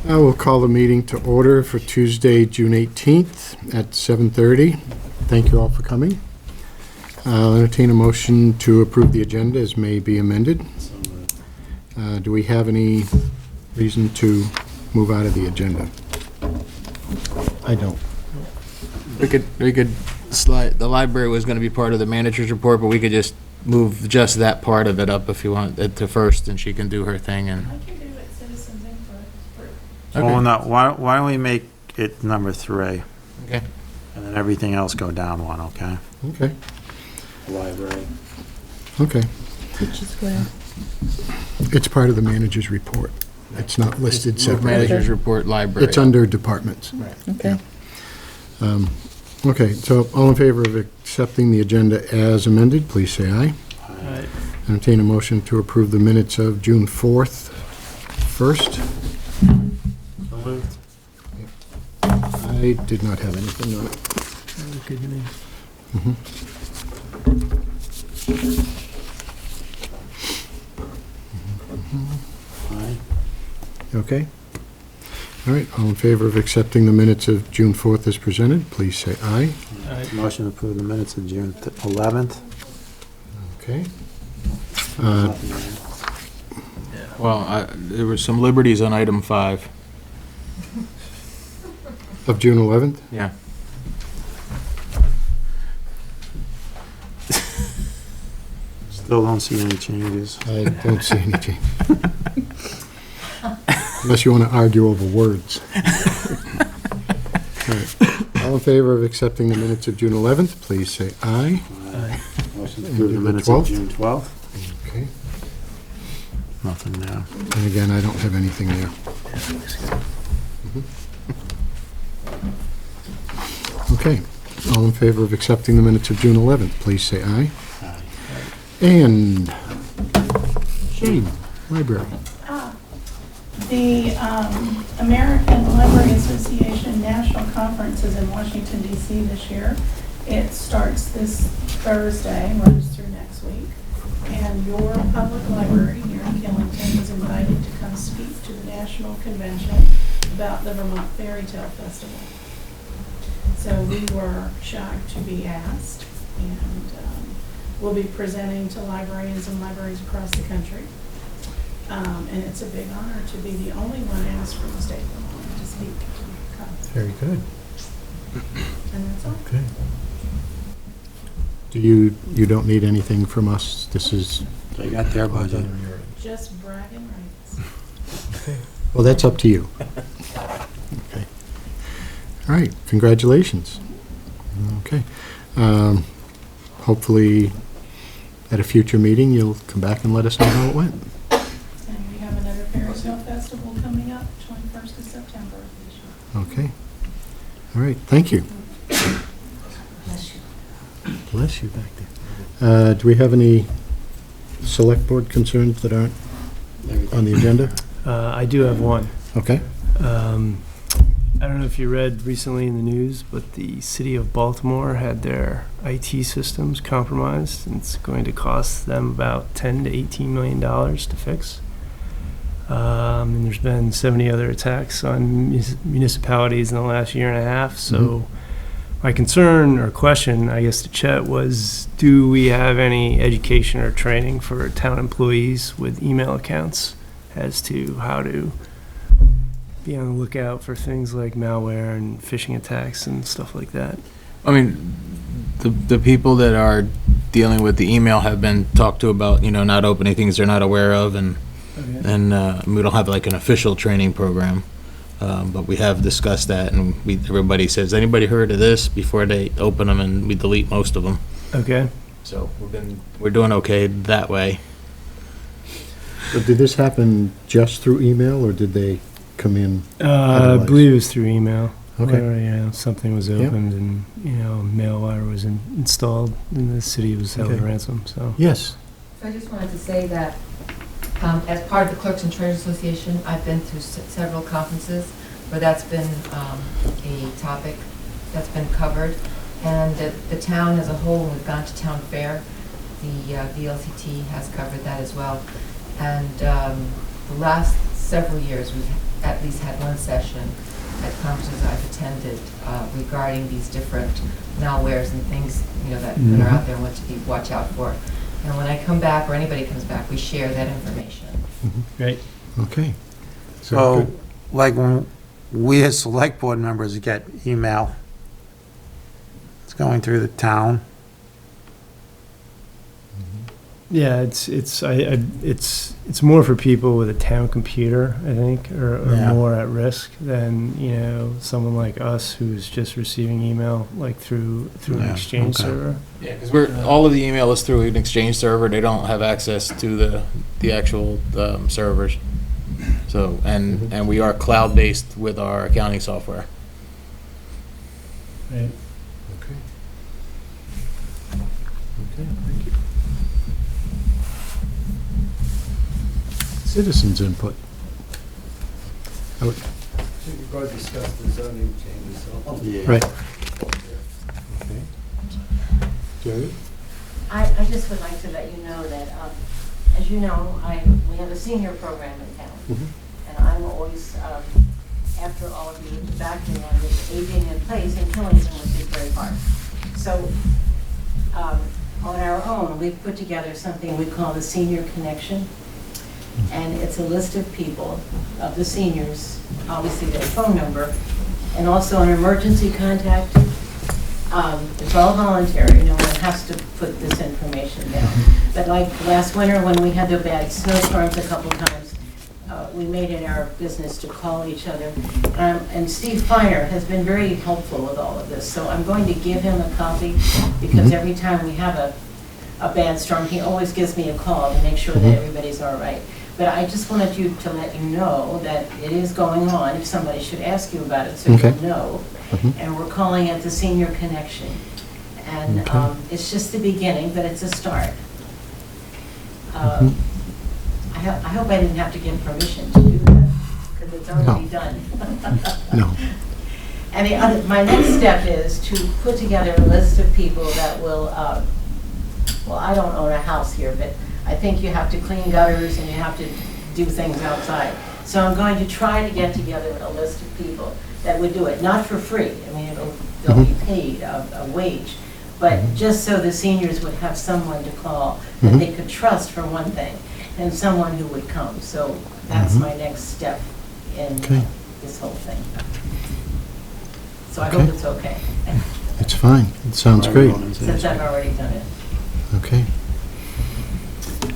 I will call the meeting to order for Tuesday, June 18th at 7:30. Thank you all for coming. I'll entertain a motion to approve the agenda as may be amended. Do we have any reason to move out of the agenda? I don't. We could slide, the library was going to be part of the manager's report, but we could just move just that part of it up if you want it to first, and she can do her thing. And I can do it citizens input. Okay. Well, no, why don't we make it number 3? Okay. And then everything else go down 1, okay? Okay. Library. Okay. Which is where? It's part of the manager's report. It's not listed separately. Manager's report, library. It's under departments. Okay. Okay, so all in favor of accepting the agenda as amended, please say aye. Aye. Entertain a motion to approve the minutes of June 4th first. So moved. I did not have anything on it. Mhm. Aye. Okay. All right, all in favor of accepting the minutes of June 4th as presented, please say aye. Motion to approve the minutes of June 11th. Okay. Well, there were some liberties on item 5. Of June 11th? Yeah. Still don't see any changes. I don't see any change. Unless you want to argue over words. All right. All in favor of accepting the minutes of June 11th, please say aye. Aye. Motion to And approve do the the minutes of 12th? June 12th. Okay. Nothing there. And again, I don't have anything there. Okay. All in favor of accepting the minutes of June 11th, please say aye. Aye. And Shane, library. The American Library Association National Conference is in Washington, D.C. this year. It starts this Thursday and runs through next week. And your public library here in Killington is invited to come speak to the national convention about the Vermont Fairy Tale Festival. So we were shocked to be asked, and we'll be presenting to librarians and libraries across the country. And it's a big honor to be the only one asked from the state of Vermont to speak to the conference. Very good. And that's all. Okay. Do you don't need anything from us? This is, They got their budget. Just bragging rights. well, that's up to you. Okay. All right, congratulations. Okay. Hopefully, at a future meeting, you'll come back and let us know how it went. And we have another Fairy Tale Festival coming up, 21st of September this year. Okay. All right, thank you. Bless you. Bless you back there. Do we have any select board concerns that aren't on the agenda? I do have one. Okay. I don't know if you read recently in the news, but the city of Baltimore had their IT systems compromised, and it's going to cost them about $10 to $18 million to fix. And there's been 70 other attacks on municipalities in the last year and a half. So my concern or question, I guess, to Chet was, do we have any education or training for town employees with email accounts as to how to be on the lookout for things like malware and phishing attacks and stuff like that? I mean, the people that are dealing with the email have been talked to about, not opening things they're not aware of, and we don't have like an official training program, but we have discussed that, and everybody says, anybody heard of this, before they open them, and we delete most of them. Okay. So we're doing okay that way. So did this happen just through email, or did they come in? I Otherwise. believe it was through email. Okay. Where, something was opened and, malware was installed and the city was held Okay. ransom, so. Yes. So I just wanted to say that as part of the Clerks and Treasurers Association, I've been through several conferences where that's been a topic that's been covered. And the town as a whole, we've gone to town fair, the VLCT has covered that as well. And the last several years, we've at least had one session at conferences I've attended regarding these different malwares and things, that are out there and what to watch out for. And when I come back, or anybody comes back, we share that information. Great. Okay. So, like when we as select board members get email, it's going through the town. Yeah, it's more for people with a town computer, I think, or Yeah. more at risk than, someone like us who's just receiving email like through an Yeah, Exchange okay. server. Yeah, because all of the email is through an Exchange server. They don't have access to the actual servers. So, and we are cloud-based with our accounting software. Right. Okay. Okay, thank you. Citizens input. We've already discussed the zoning changes, so. Yeah. Right. Okay. Jerry? I just would like to let you know that, as you know, we have a senior program in town. And I'm always, after all of you, backing on this aging in place in Killington, which is very hard. So, on our own, we've put together something we call the Senior Connection. And it's a list of people, of the seniors, obviously their phone number, and also an emergency contact. It's all voluntary, no one has to put this information down. But like last winter when we had the bad snowstorms a couple times, we made it our business to call each other. And Steve Feiner has been very helpful with all of this, so I'm going to give him a copy because every time we have a bad storm, he always gives me a call to make sure that everybody's all right. But I just wanted you to let you know that it is going on, if somebody should ask you about it, so Okay. you'll know. And we're calling it the Senior Connection. And it's just the beginning, but it's a start. I hope I didn't have to get permission to do that, because it's already done. No. And my next step is to put together a list of people that will, well, I don't own a house here, but I think you have to clean gutters and you have to do things outside. So I'm going to try to get together a list of people that would do it, not for free. I mean, they'll be paid a wage, but just so the seniors would have someone to call that they could trust for one thing, and someone who would come. So that's my next step in this whole thing. So I hope it's okay, It's fine. It sounds great. since I've already done it. Okay.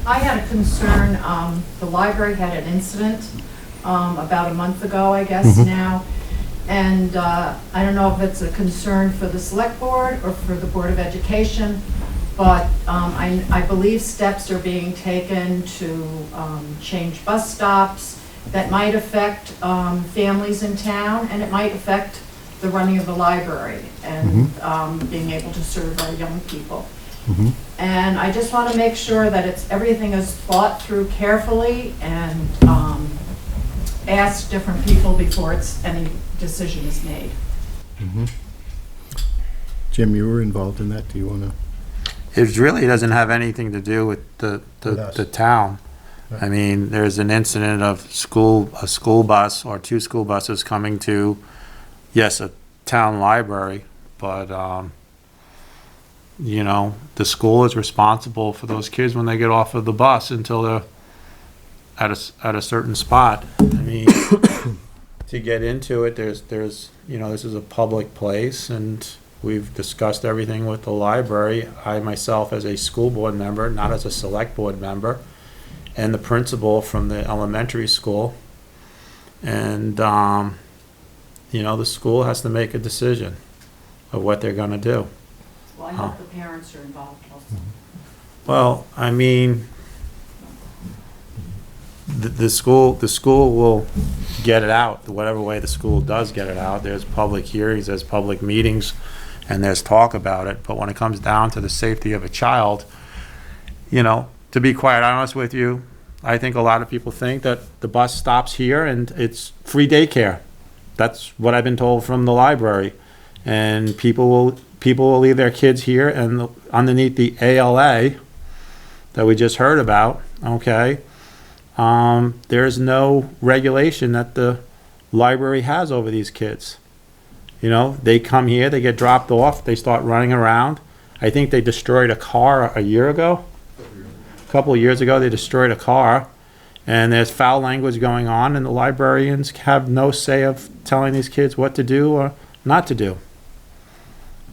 I had a concern, the library had an incident about a month ago, I guess now, and I don't know if it's a concern for the select board or for the Board of Education, but I believe steps are being taken to change bus stops that might affect families in town, and it might affect the running of the library and being able to serve our young people. And I just want to make sure that everything is thought through carefully and ask different people before any decision is made. Jim, you were involved in that. Do you want to? It really doesn't have anything to do with With us. the town. Right. I mean, there's an incident of a school bus or two school buses coming to, yes, a town library, but, the school is responsible for those kids when they get off of the bus until they're at a certain spot. I mean, to get into it, there's, this is a public place, and we've discussed everything with the library. I myself, as a school board member, not as a select board member, and the principal from the elementary school. And, the school has to make a decision of what they're gonna do. Well, I hope the parents are involved also. Well, I mean, the school will get it out, whatever way the school does get it out. There's public hearings, there's public meetings, and there's talk about it. But when it comes down to the safety of a child, to be quite honest with you, I think a lot of people think that the bus stops here and it's free daycare. That's what I've been told from the library. And people will leave their kids here, and underneath the ALA that we just heard about, okay, there's no regulation that the library has over these kids. You know, they come here, they get dropped off, they start running around. I think they destroyed a car a year ago. A couple of years ago, they destroyed a car, and there's foul language going on, and the librarians have no say of telling these kids what to do or not to do.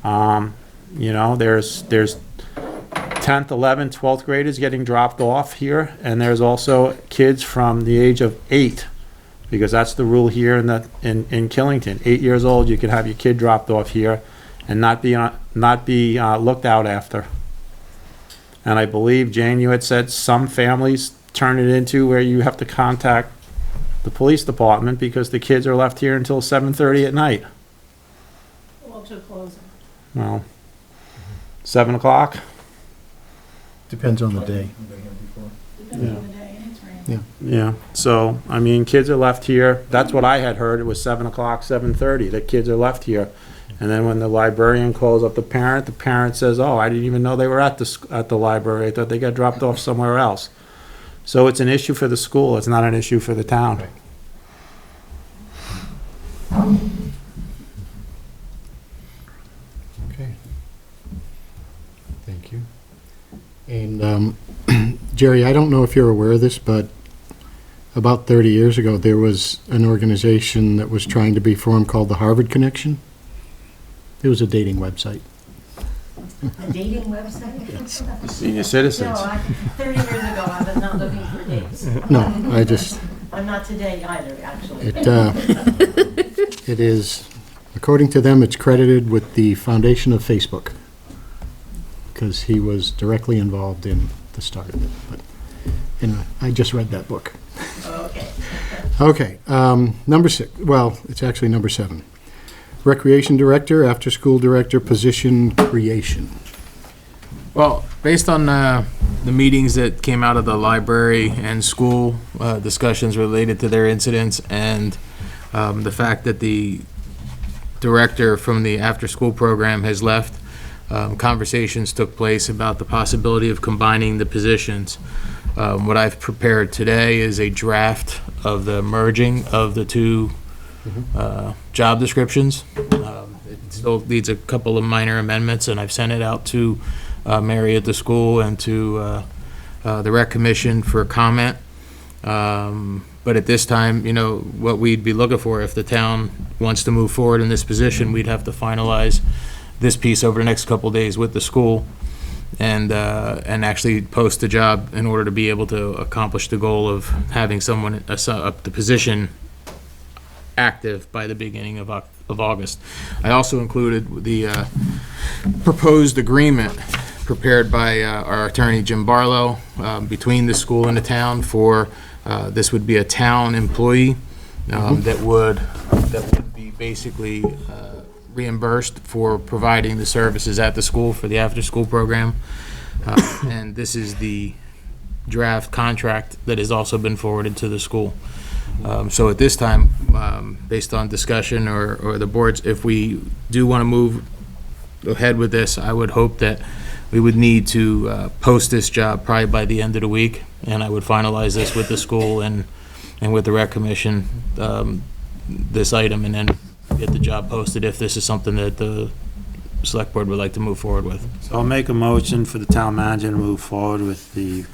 You know, there's 10th, 11th, 12th graders getting dropped off here, and there's also kids from the age of 8, because that's the rule here in Killington. 8 years old, you can have your kid dropped off here and not be looked out after. And I believe, Jane, you had said some families turn it into where you have to contact the police department because the kids are left here until 7:30 at night. Well, to closing. Well, 7 o'clock? Depends on the day. Depends on the day, and it's raining. Yeah, so, I mean, kids are left here, that's what I had heard, it was 7 o'clock, 7:30, that kids are left here. And then when the librarian calls up the parent says, oh, I didn't even know they were at the library, I thought they got dropped off somewhere else. So it's an issue for the school, it's not an issue for the town. Okay. Thank you. And Jerry, I don't know if you're aware of this, but about 30 years ago, there was an organization that was trying to be formed called the Harvard Connection. It was a dating website. A dating website? Senior No, citizens. 30 years ago, I was not looking for dates. No, I just, I'm not today either, actually. it is, according to them, it's credited with the foundation of Facebook, because he was directly involved in the start of it. But anyway, I just read that book. Okay. Okay, number 6, well, it's actually number 7. Recreation Director, After-School Director position creation. Well, based on the meetings that came out of the library and school discussions related to their incidents, and the fact that the director from the after-school program has left, conversations took place about the possibility of combining the positions. What I've prepared today is a draft of the merging of the two job descriptions. It still needs a couple of minor amendments, and I've sent it out to Mary at the school and to the rec commission for comment. But at this time, you know, what we'd be looking for, if the town wants to move forward in this position, we'd have to finalize this piece over the next couple of days with the school and actually post the job in order to be able to accomplish the goal of having someone, the position active by the beginning of August. I also included the proposed agreement prepared by our attorney, Jim Barlow, between the school and the town for, this would be a town employee that would be basically reimbursed for providing the services at the school for the after-school program. And this is the draft contract that has also been forwarded to the school. So at this time, based on discussion or the boards, if we do want to move ahead with this, I would hope that we would need to post this job probably by the end of the week, and I would finalize this with the school and with the rec commission, this item, and then get the job posted if this is something that the select board would like to move forward with. So I'll make a motion for the town manager to move forward with the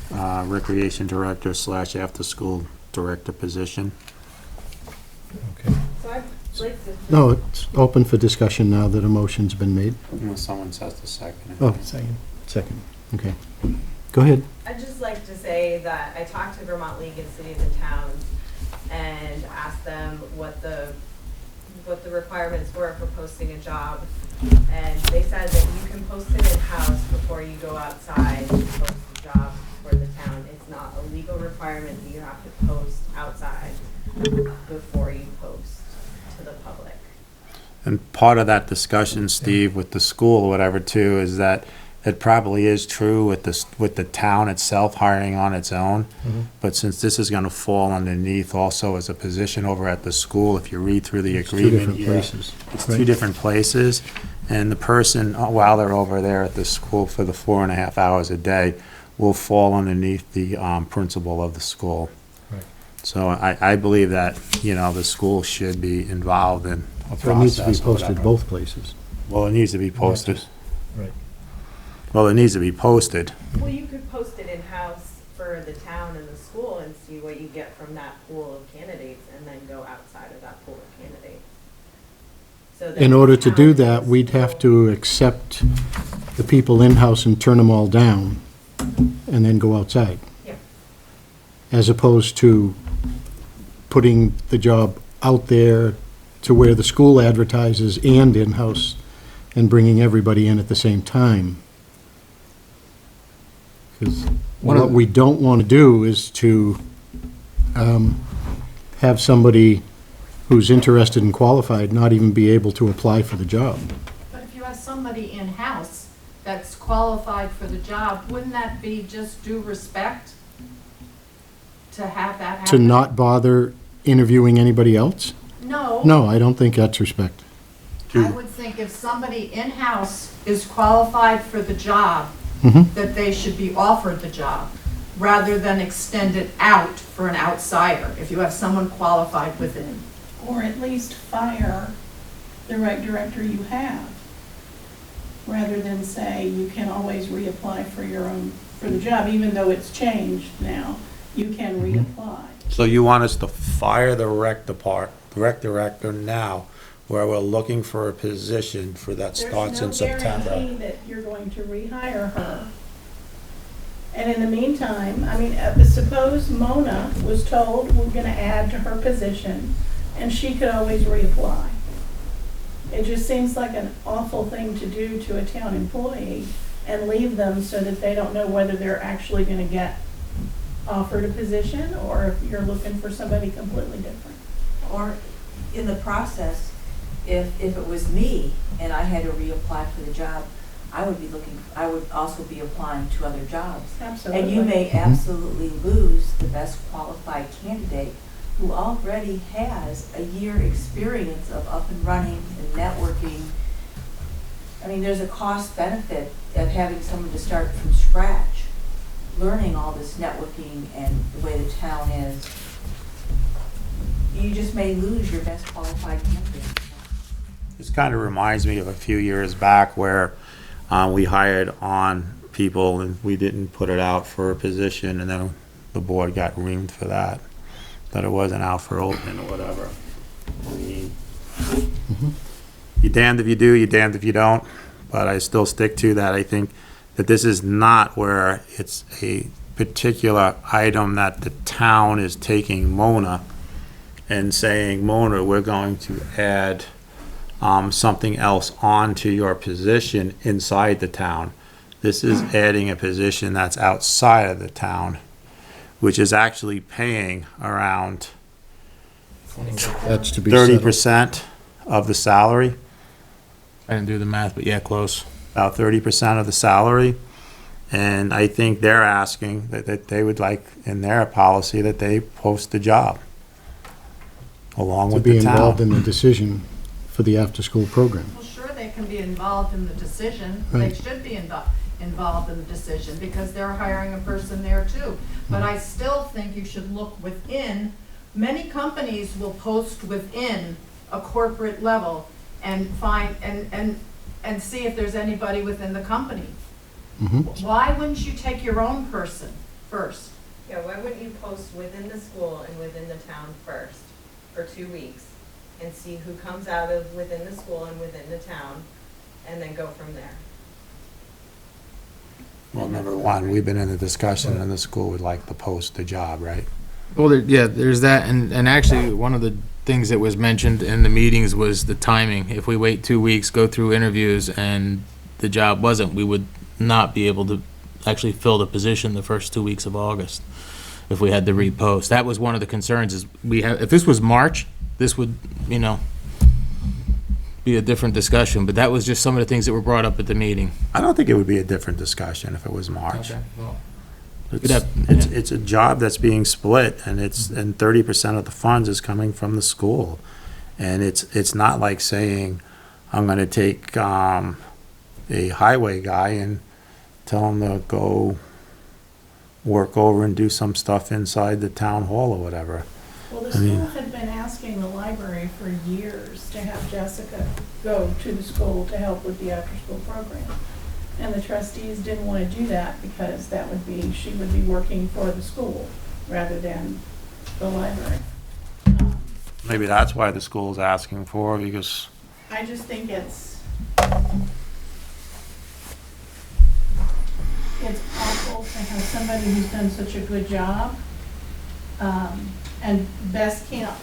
recreation director / after-school director position. Okay. No, it's open for discussion now that a motion's been made. Unless someone says the second. Oh, second, okay. Go ahead. I'd just like to say that I talked to Vermont League of Cities and Towns and asked them what the requirements were for posting a job. And they said that you can post it in-house before you go outside to post the job for the town. It's not a legal requirement that you have to post outside before you post to the public. And part of that discussion, Steve, with the school or whatever too, is that it probably is true with the town itself hiring on its own. But since this is going to fall underneath also as a position over at the school, if you read through the agreement, Two different places. it's two different places. And the person, while they're over there at the school for the 4.5 hours a day, will fall underneath the principal of the school. Right. So I believe that, you know, the school should be involved in a So it needs to be process or posted whatever. both places. Well, it needs to be posted. Right. Well, it needs to be posted. Well, you could post it in-house for the town and the school and see what you get from that pool of candidates, and then go outside of that pool of candidates. So that In order to the do town that, and we'd school- have to accept the people in-house and turn them all down, and then go outside. Yeah. As opposed to putting the job out there to where the school advertises and in-house, and bringing everybody in at the same time. Because One of what the- we don't want to do is to have somebody who's interested and qualified not even be able to apply for the job. But if you have somebody in-house that's qualified for the job, wouldn't that be just due respect to have that happen? To not bother interviewing anybody else? No. No, I don't think that's respect. I would think if somebody in-house is qualified for the job, Mhm. that they should be offered the job, rather than extend it out for an outsider, if you have someone qualified within. Or at least fire the rec director you have, rather than say you can always reapply for the job, even though it's changed now, you can reapply. So you want us to fire the rec director now, where we're looking for a position for that starts in There's no September? guarantee that you're going to rehire her. And in the meantime, I mean, suppose Mona was told we're gonna add to her position, and she could always reapply. It just seems like an awful thing to do to a town employee and leave them so that they don't know whether they're actually gonna get offered a position, or if you're looking for somebody completely different. Or in the process, if it was me and I had to reapply for the job, I would also be applying to other jobs. Absolutely. And you may absolutely lose the best qualified candidate who already has a year experience of up and running and networking. I mean, there's a cost benefit of having someone to start from scratch, learning all this networking and the way the town is. You just may lose your best qualified candidate. This kind of reminds me of a few years back where we hired on people and we didn't put it out for a position, and then the board got reamed for that it wasn't out for open or whatever. I mean, you're damned if you do, you're damned if you don't, but I still stick to that. I think that this is not where it's a particular item that the town is taking Mona and saying, Mona, we're going to add something else onto your position inside the town. This is adding a position that's outside of the town, which is actually paying around That's to be settled. 30% of the salary, I didn't do the math, but yeah, close. about 30% of the salary. And I think they're asking that they would like, in their policy, that they post the job along To with be the involved town. in the decision for the after-school program. Well, sure, they can be involved in the decision. They Right. should be involved in the decision, because they're hiring a person there too. But I still think you should look within. Many companies will post within a corporate level and find, and see if there's anybody within the company. Mhm. Why wouldn't you take your own person first? Yeah, why wouldn't you post within the school and within the town first for 2 weeks and see who comes out of within the school and within the town, and then go from there? Well, number one, we've been in a discussion and the school would like to post the job, right? Well, yeah, there's that, and actually, one of the things that was mentioned in the meetings was the timing. If we wait 2 weeks, go through interviews, and the job wasn't, we would not be able to actually fill the position the first 2 weeks of August if we had to repost. That was one of the concerns, is if this was March, this would, be a different discussion, but that was just some of the things that were brought up at the meeting. I don't think it would be a different discussion if it was March. Could It's, have- it's a job that's being split, and 30% of the funds is coming from the school. And it's not like saying, I'm gonna take, a highway guy and tell him to go work over and do some stuff inside the town hall or whatever. Well, the I mean- school had been asking the library for years to have Jessica go to the school to help with the after-school program. And the trustees didn't want to do that because that would be, she would be working for the school rather than the library. Maybe that's why the school's asking for, because, I just think it's awful to have somebody who's done such a good job. And best camp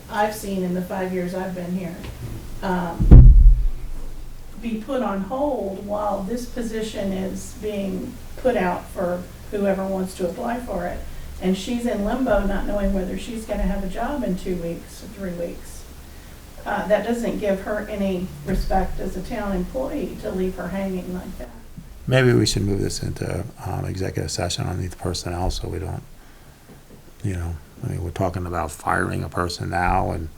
I've seen in the 5 years I've been here, be put on hold while this position is being put out for whoever wants to apply for it. And she's in limbo, not knowing whether she's gonna have a job in 2 weeks or 3 weeks. That doesn't give her any respect as a town employee to leave her hanging like that. maybe we should move this into executive session underneath personnel, so we don't, I mean, we're talking about firing a person now, and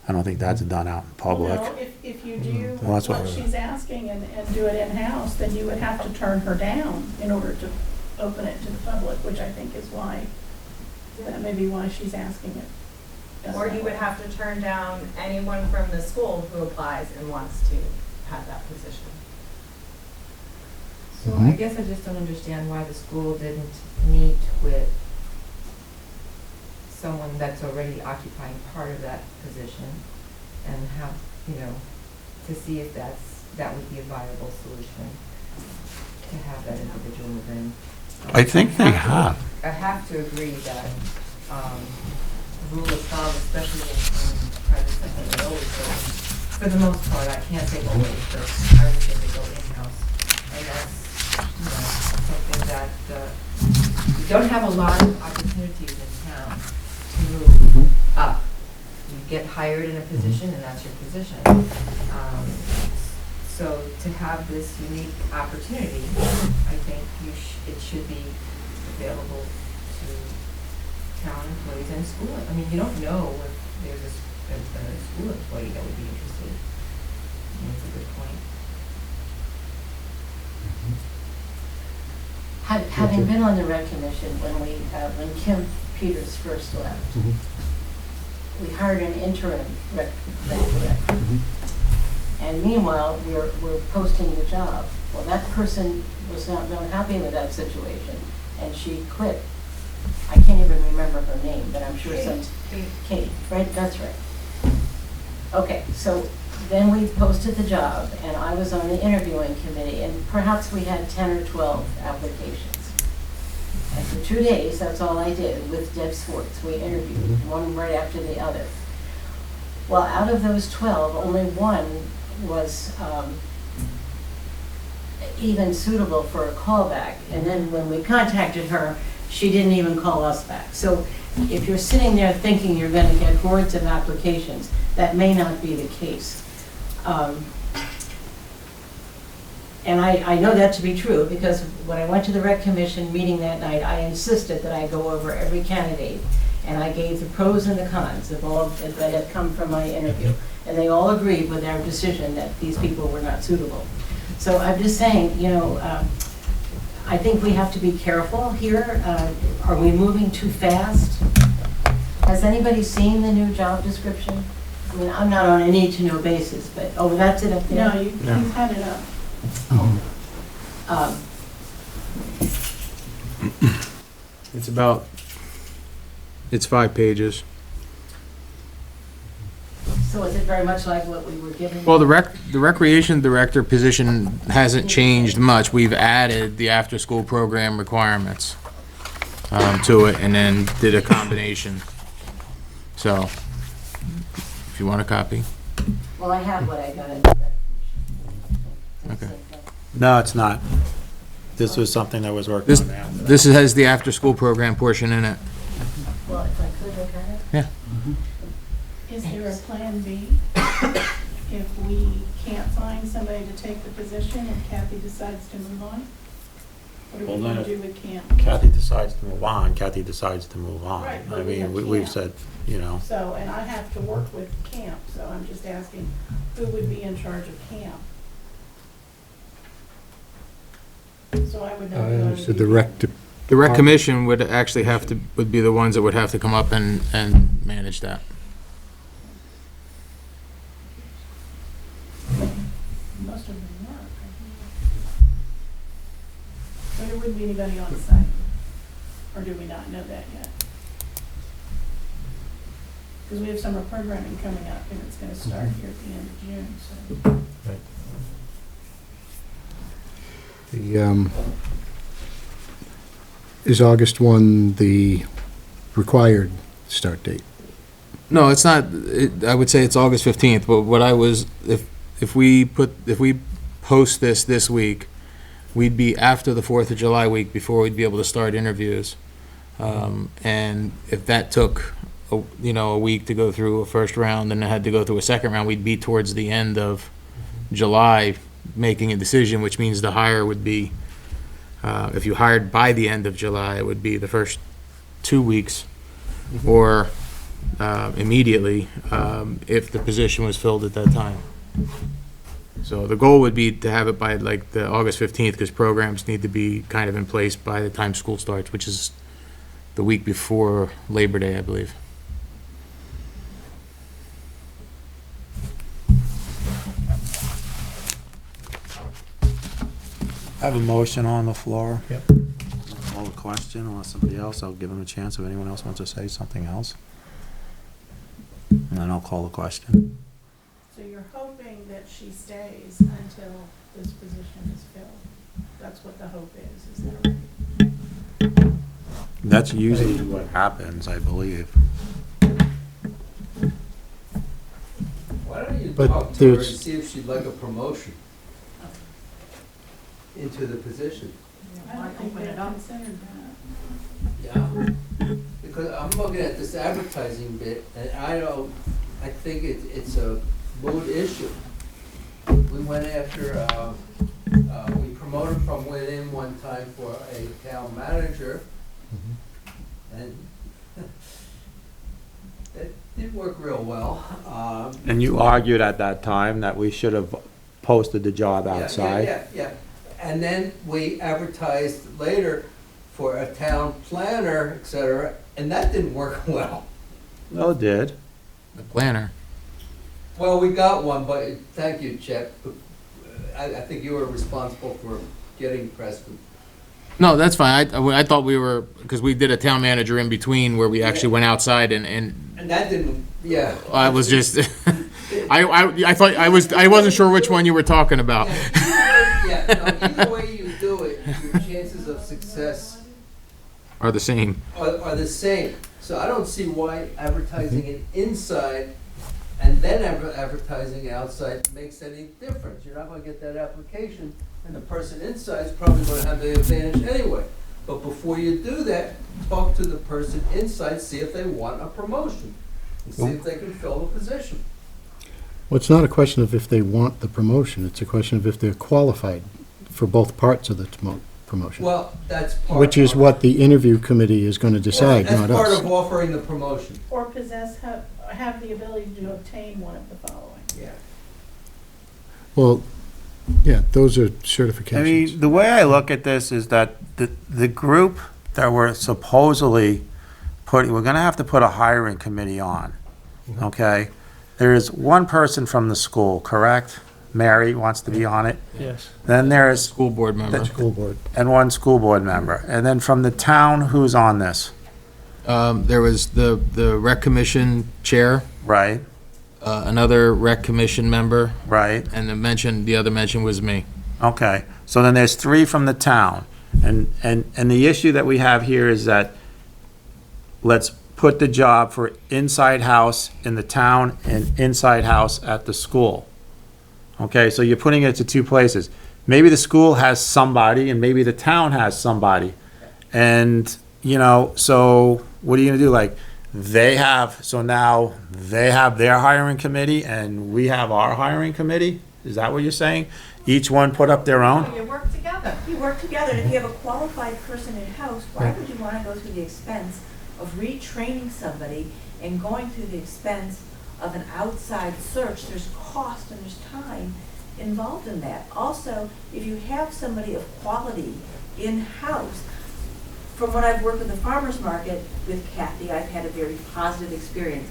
I don't think that's done out in public. Well, no, if you do Well, that's what what- she's asking and do it in-house, then you would have to turn her down in order to open it to the public, which I think is why, that may be why she's asking it. Or you would have to turn down anyone from the school who applies and wants to have that position. So I guess I just don't understand why the school didn't meet with someone that's already occupying part of that position and have, to see if that would be a viable solution to have that individual within. I think they have. I have to agree that, rule of thumb, especially in private sector, they always go, for the most part, I can't say always, but I would say they go in-house. And that's, something that, we don't have a lot of opportunities in town to move up. You get hired in a position and that's your position. So to have this unique opportunity, I think it should be available to town employees and school. I mean, you don't know if there's a school employee that would be interested. I mean, it's a good point. Having been on the rec commission when Kim Peters first left, we hired an interim rec director. And meanwhile, we're posting the job. Well, that person was not happy with that situation, and she quit. I can't even remember her name, but I'm sure Kate, right? That's right. Okay, so then we posted the job, and I was on the interviewing committee, and perhaps we had 10 or 12 applications. And for 2 days, that's all I did with Deb Swartz. We interviewed one right after the other. Well, out of those 12, only one was even suitable for a callback. And then when we contacted her, she didn't even call us back. So if you're sitting there thinking you're going to get hordes of applications, that may not be the case. And I know that to be true because when I went to the rec commission meeting that night, I insisted that I go over every candidate and I gave the pros and the cons of all that had come from my interview. And they all agreed with their decision that these people were not suitable. So I'm just saying, I think we have to be careful here. Are we moving too fast? Has anybody seen the new job description? I mean, I'm not on a need-to-know basis, but, oh, that's it up there? No, you've had it up. It's 5 pages. So is it very much like what we were given? Well, the recreation director position hasn't changed much. We've added the after-school program requirements to it and then did a combination. So, if you want a copy. Well, I have what I got in the Okay. No, it's not. This was something that was worked This, on after. this has the after-school program portion in it. Well, if I could look at it. Yeah. Is there a plan B if we can't find somebody to take the position and Kathy decides to move on? What are Well, we then going to if- do with camp? Kathy decides to move on, Kathy decides to move on. Right, I but we mean, have we've camp. said, So, and I have to work with camp, so I'm just asking, who would be in charge of camp? So I would know. who I would So be- the rec The rec commission would actually would be the ones that would have to come up and manage that. Most of them work. But there wouldn't be anybody on site, or do we not know that yet? Because we have summer programming coming up, and it's gonna start here at the end of June, so. Is August 1 the required start date? No, it's not. I would say it's August 15th, but what I was, if we post this week, we'd be after the 4th of July week before we'd be able to start interviews. And if that took, a week to go through a first round and then had to go through a second round, we'd be towards the end of July making a decision, which means the hire would be, if you hired by the end of July, it would be the first 2 weeks or immediately if the position was filled at that time. So the goal would be to have it by like the August 15th, because programs need to be kind of in place by the time school starts, which is the week before Labor Day, I believe. I have a motion on the floor. Yep. Call a question, unless somebody else, I'll give them a chance if anyone else wants to say something else. And then I'll call the question. So you're hoping that she stays until this position is filled? That's what the hope is that right? That's usually what happens, I believe. Why don't you But talk to her and there's- see if she'd like a promotion into the position? I don't think we have considered that. Yeah. Because I'm looking at this advertising bit, and I think it's a mood issue. We went after, we promoted from within one time for a town manager, and that did work real well. And you argued at that time that we should have posted the job outside. Yeah. And then we advertised later for a town planner, et cetera, and that didn't work well. No, it did. The planner. Well, we got one, but thank you, Chet. I think you were responsible for getting Preston. No, that's fine. I thought we were, because we did a town manager in between where we actually went outside and And that didn't, yeah. I was just, I thought, I wasn't sure which one you were talking about. Either way you do it, your chances of success Are the same. are the same. So I don't see why advertising it inside and then advertising outside makes any difference. You're not gonna get that application, and the person inside is probably gonna have the advantage anyway. But before you do that, talk to the person inside, see if they want a promotion, and see if they can fill the position. Well, it's not a question of if they want the promotion, it's a question of if they're qualified for both parts of the promotion. Well, that's part. Which is what the interview committee is going to decide, not That's part us. of offering the promotion. Or have the ability to obtain one of the following. Yeah. Well, yeah, those are I certifications. mean, the way I look at this is that the group that we're supposedly we're gonna have to put a hiring committee on, okay? There is one person from the school, correct? Mary wants to be on it. Yes. Then there's, School board member. School board. and one school board member. And then from the town, who's on this, There was the rec commission chair, right? another rec commission member, Right, and the other mention was me. okay. So then there's 3 from the town. And the issue that we have here is that let's put the job for inside house in the town and inside house at the school. Okay, so you're putting it to 2 places. Maybe the school has somebody and maybe the town has somebody. And, so what are you gonna do? Like, now they have their hiring committee and we have our hiring committee? Is that what you're saying? Each one put up their own? You work together. You work together, and if you have a qualified person in-house, why would you wanna go through the expense of retraining somebody and going through the expense of an outside search? There's cost and there's time involved in that. Also, if you have somebody of quality in-house, from what I've worked with the farmer's market with Kathy, I've had a very positive experience.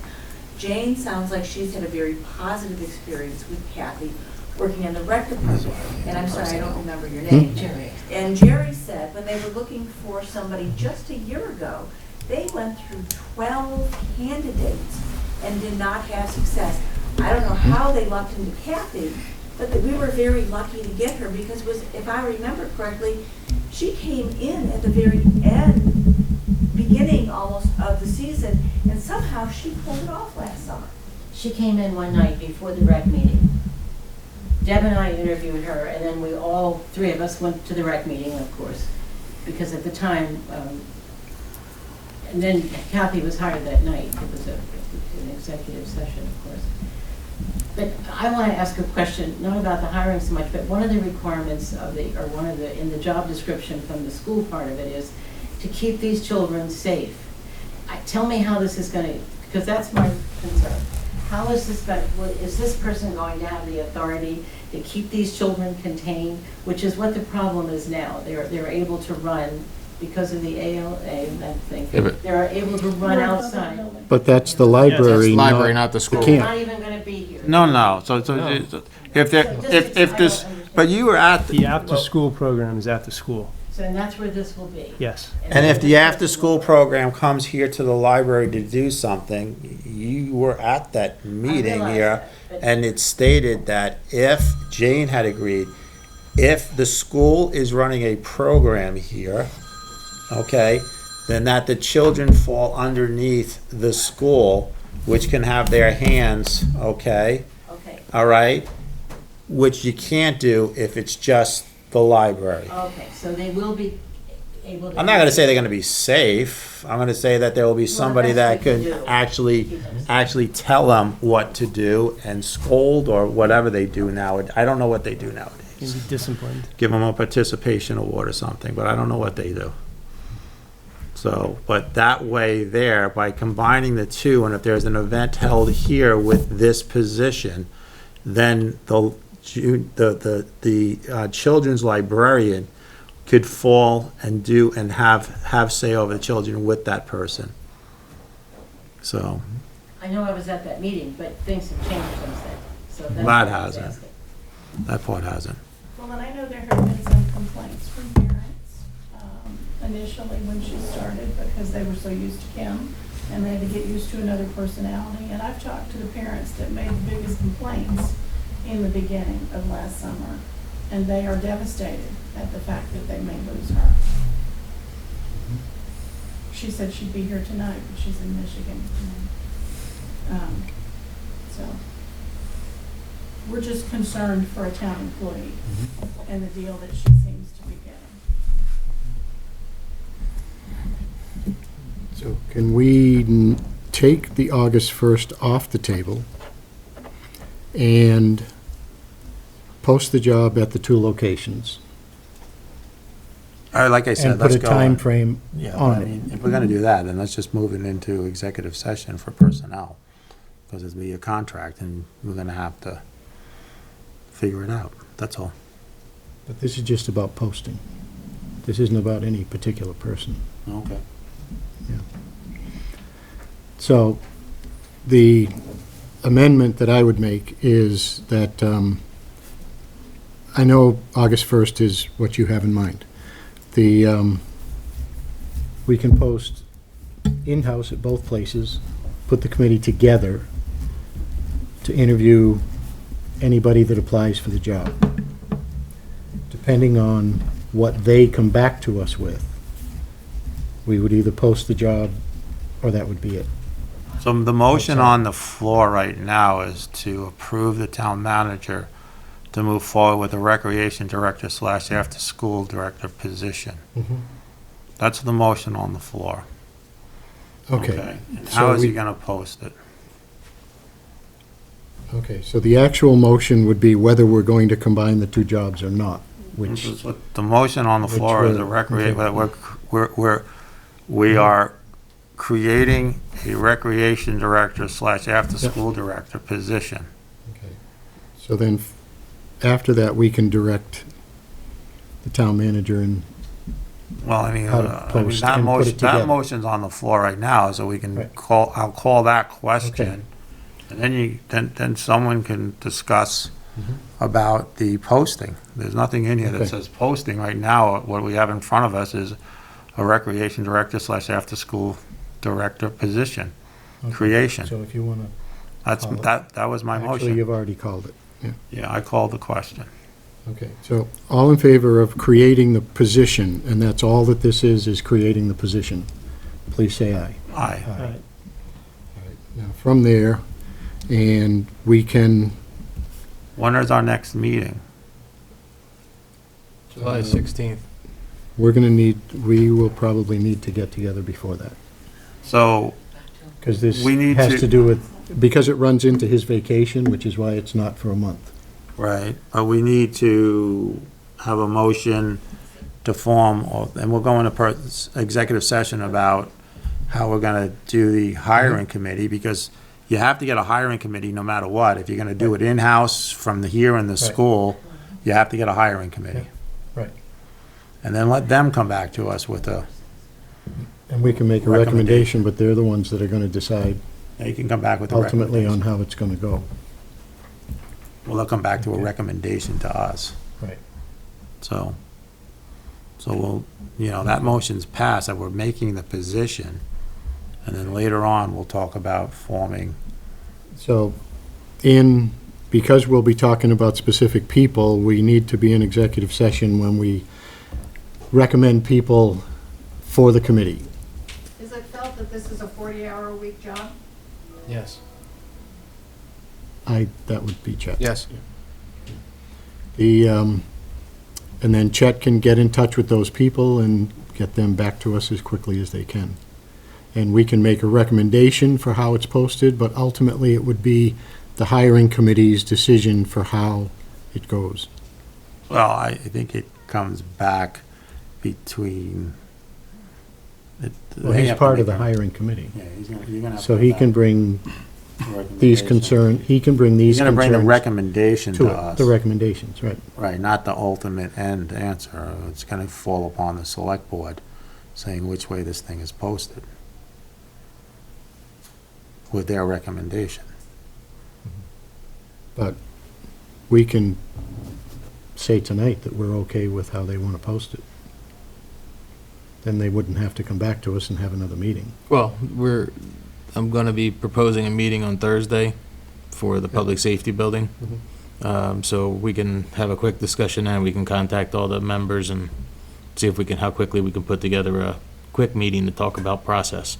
Jane sounds like she's had a very positive experience with Kathy working in the rec department. And I'm sorry, I don't remember your name. Jerry. And Jerry said when they were looking for somebody just a year ago, they went through 12 candidates and did not have success. I don't know how they lucked into Kathy, but we were very lucky to get her because if I remember correctly, she came in at the very end, beginning almost of the season, and somehow she pulled it off last summer. She came in one night before the rec meeting. Deb and I interviewed her, and then we all, three of us, went to the rec meeting, of course, because at the time, and then Kathy was hired that night. It was an executive session, of course. But I want to ask a question, not about the hiring so much, but one of the requirements in the job description from the school part of it is to keep these children safe. Tell me how this is going to, because that's my concern. How is this going to, is this person going to have the authority to keep these children contained, which is what the problem is now. They're able to run because of the ALA, that thing. Yeah, but- They're able to run outside. But that's the library, Library, not the school. They're camp. not even going to be here. No. So if this, but you were at The after-school program is at the school, So and that's where this will be. yes. And if the after-school program comes here to the library to do something, you were at that meeting realize here, that, but- and it stated that if Jane had agreed, if the school is running a program here, okay, then that the children fall underneath the school, which can have their hands, okay, Okay, all right, which you can't do if it's just the library. okay, so they will be able to. I'm not gonna say they're gonna be safe. I'm gonna say that there will be somebody that that's what can you do. actually tell them what to do and scold or whatever they do now. I don't know what they do Can nowadays. be disciplined. Give them a participation award or something, but I don't know what they do. So, but that way there, by combining the two, and if there's an event held here with this position, then the children's librarian could fall and do and have say over the children with that person. So, I know I was at that meeting, but things have changed since then. So that's That what I was hasn't. asking. that part hasn't. Well, and I know there have been some complaints from parents initially when she started because they were so used to Kim and they had to get used to another personality. And I've talked to the parents that made the biggest complaints in the beginning of last summer, and they are devastated at the fact that they may lose her. She said she'd be here tonight, but she's in Michigan. So we're just concerned for a town employee and the deal that she seems to be getting. So can we take the August 1st off the table and post the job at the two locations? All right, like I said, And put let's a go. time frame Yeah, on I it. mean, if we're gonna do that, then let's just move it into executive session for personnel. Because it'll be a contract and we're gonna have to figure it out, that's all. But this is just about posting. This isn't about any particular person. Okay. So the amendment that I would make is that, I know August 1st is what you have in mind. We can post in-house at both places, put the committee together to interview anybody that applies for the job. Depending on what they come back to us with, we would either post the job or that would be it. So the motion on the floor right now is to approve the town manager to move forward with the recreation director / after-school director position. That's the motion on the floor. Okay. And So how is he we- gonna post it? Okay, so the actual motion would be whether we're going to combine the two jobs or not, which, This is what the motion on the Which floor is a we're- recreate, okay. we are creating a recreation director / after-school director position. so then after that, we can direct the town manager and Well, I mean, how to post that and put motion, it together. that motion's on the floor right now, so we can Right. I'll call that question. And then someone can discuss about the posting. There's nothing in here that Okay. says posting right now. What we have in front of us is a recreation director / after-school director position, Okay. creation. So if you want to, call it. That was my actually, motion. you've already called it. Yeah. Yeah, I called the question. Okay, so all in favor of creating the position, and that's all that this is creating the position, please say aye. Aye. All right. Now, from there, and we can, When is our next meeting? July 16th. we will probably need to get together before that, So, because this We need has to- to do with, because it runs into his vacation, which is why it's not for a month. right, but we need to have a motion to form, and we'll go into executive session about how we're gonna do the hiring committee, because you have to get a hiring committee no matter what. If you're gonna do it in-house from here in the school, you have to get a hiring committee. Right. And then let them come back to us with a, And we can make a recommendation, but they're the ones that are going to decide they can come back with a ultimately on recommendation. how it's going to go. Well, they'll come back to a Okay. recommendation to us. Right. So we'll, that motion's passed, that we're making the position, and then later on, we'll talk about forming. So because we'll be talking about specific people, we need to be in executive session when we recommend people for the committee. Is it felt that this is a 40-hour-a-week job? Yes. That would be Chet. Yes. And then Chet can get in touch with those people and get them back to us as quickly as they can. And we can make a recommendation for how it's posted, but ultimately it would be the hiring committee's decision for how it goes. Well, I think it comes back between. Well, he's part of the hiring committee. Yeah, you're gonna have to. So go he back can bring with these recommendation. he can bring these He's gonna bring the concerns recommendation to to it, us. the recommendations, right. Right, not the ultimate end answer. It's gonna fall upon the select board saying which way this thing is posted with their recommendation. But we can say tonight that we're okay with how they want to post it. Then they wouldn't have to come back to us and have another meeting. Well, I'm going to be proposing a meeting on Thursday for the public safety building. So we can have a quick discussion and we can contact all the members and see if how quickly we can put together a quick meeting to talk about process.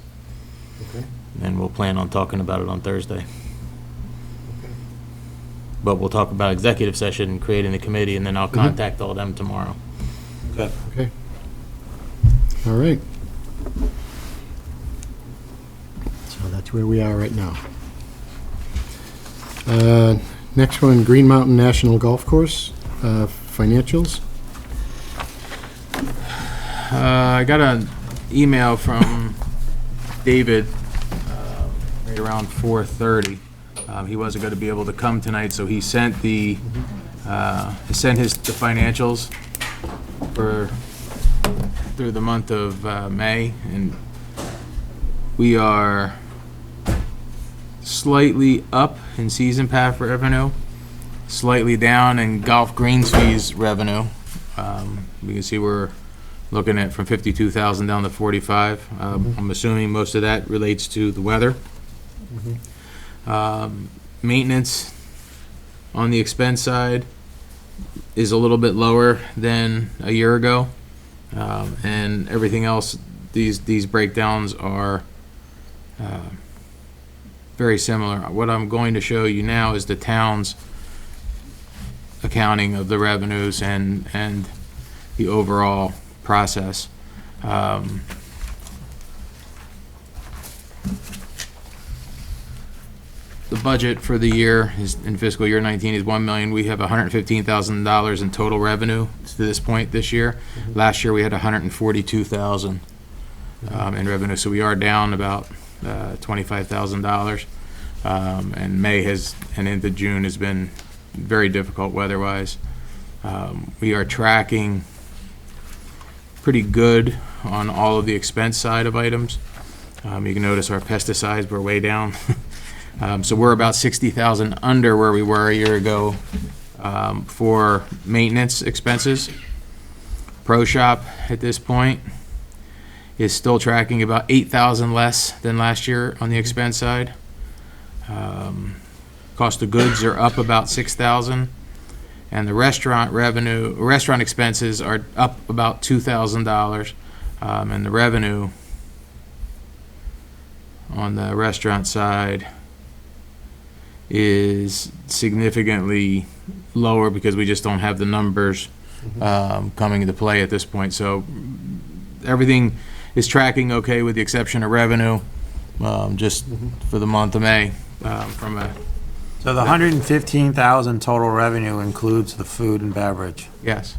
Okay. And we'll plan on talking about it on Thursday. But we'll talk about executive session, creating the committee, and then I'll contact all them tomorrow. Okay. Okay. All right. So that's where we are right now. Next one, Green Mountain National Golf Course, financials. I got an email from David right around 4:30. He wasn't going to be able to come tonight, so he sent the financials through the month of May, and we are slightly up in season pass revenue, slightly down in golf greens fees revenue. You can see we're looking at from 52,000 down to 45. I'm assuming most of that relates to the weather. Maintenance on the expense side is a little bit lower than a year ago, and everything else, these breakdowns are very similar. What I'm going to show you now is the town's accounting of the revenues and the overall process. The budget for the year is, in fiscal year 19, is $1 million. We have $115,000 in total revenue to this point this year. Last year we had $142,000 in revenue, so we are down about $25,000. And May and into June has been very difficult weather-wise. We are tracking pretty good on all of the expense side of items. You can notice our pesticides were way down. So we're about 60,000 under where we were a year ago for maintenance expenses. Pro Shop at this point is still tracking about 8,000 less than last year on the expense side. Cost of goods are up about 6,000, and the restaurant expenses are up about $2,000, and the revenue on the restaurant side is significantly lower because we just don't have the numbers coming into play at this point. So everything is tracking okay with the exception of revenue, just for the month of May. So the 115,000 total revenue includes the food and beverage. Yes,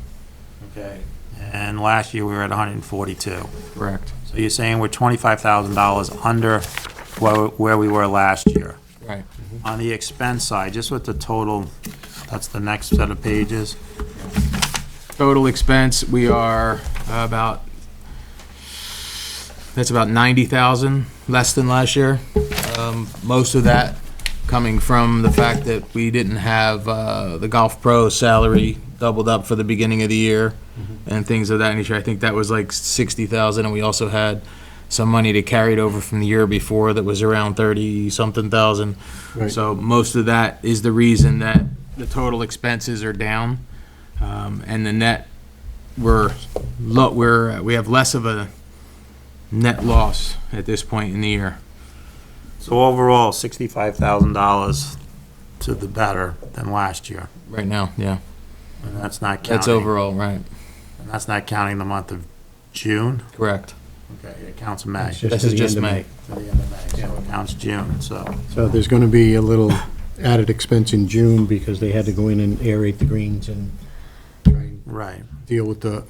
Okay. And last year we were at 142. correct. So you're saying we're $25,000 under where we were last year. Right. On the expense side, just with the total, that's the next set of pages. Total expense, we are that's about 90,000 less than last year. Most of that coming from the fact that we didn't have the golf pro salary doubled up for the beginning of the year and things of that nature. I think that was like 60,000, and we also had some money to carry it over from the year before that was around 30-something thousand. Right. So most of that is the reason that the total expenses are down, and the net we have less of a net loss at this point in the year. So overall, $65,000 to the better than last year. Right now, yeah. And that's not counting. That's overall, right. And that's not counting the month of June. Correct. Okay, it counts May. It's just This to is the just end of May. To the end of May, so it counts June, so. So there's going to be a little added expense in June because they had to go in and aerate the greens and try and Right. deal with the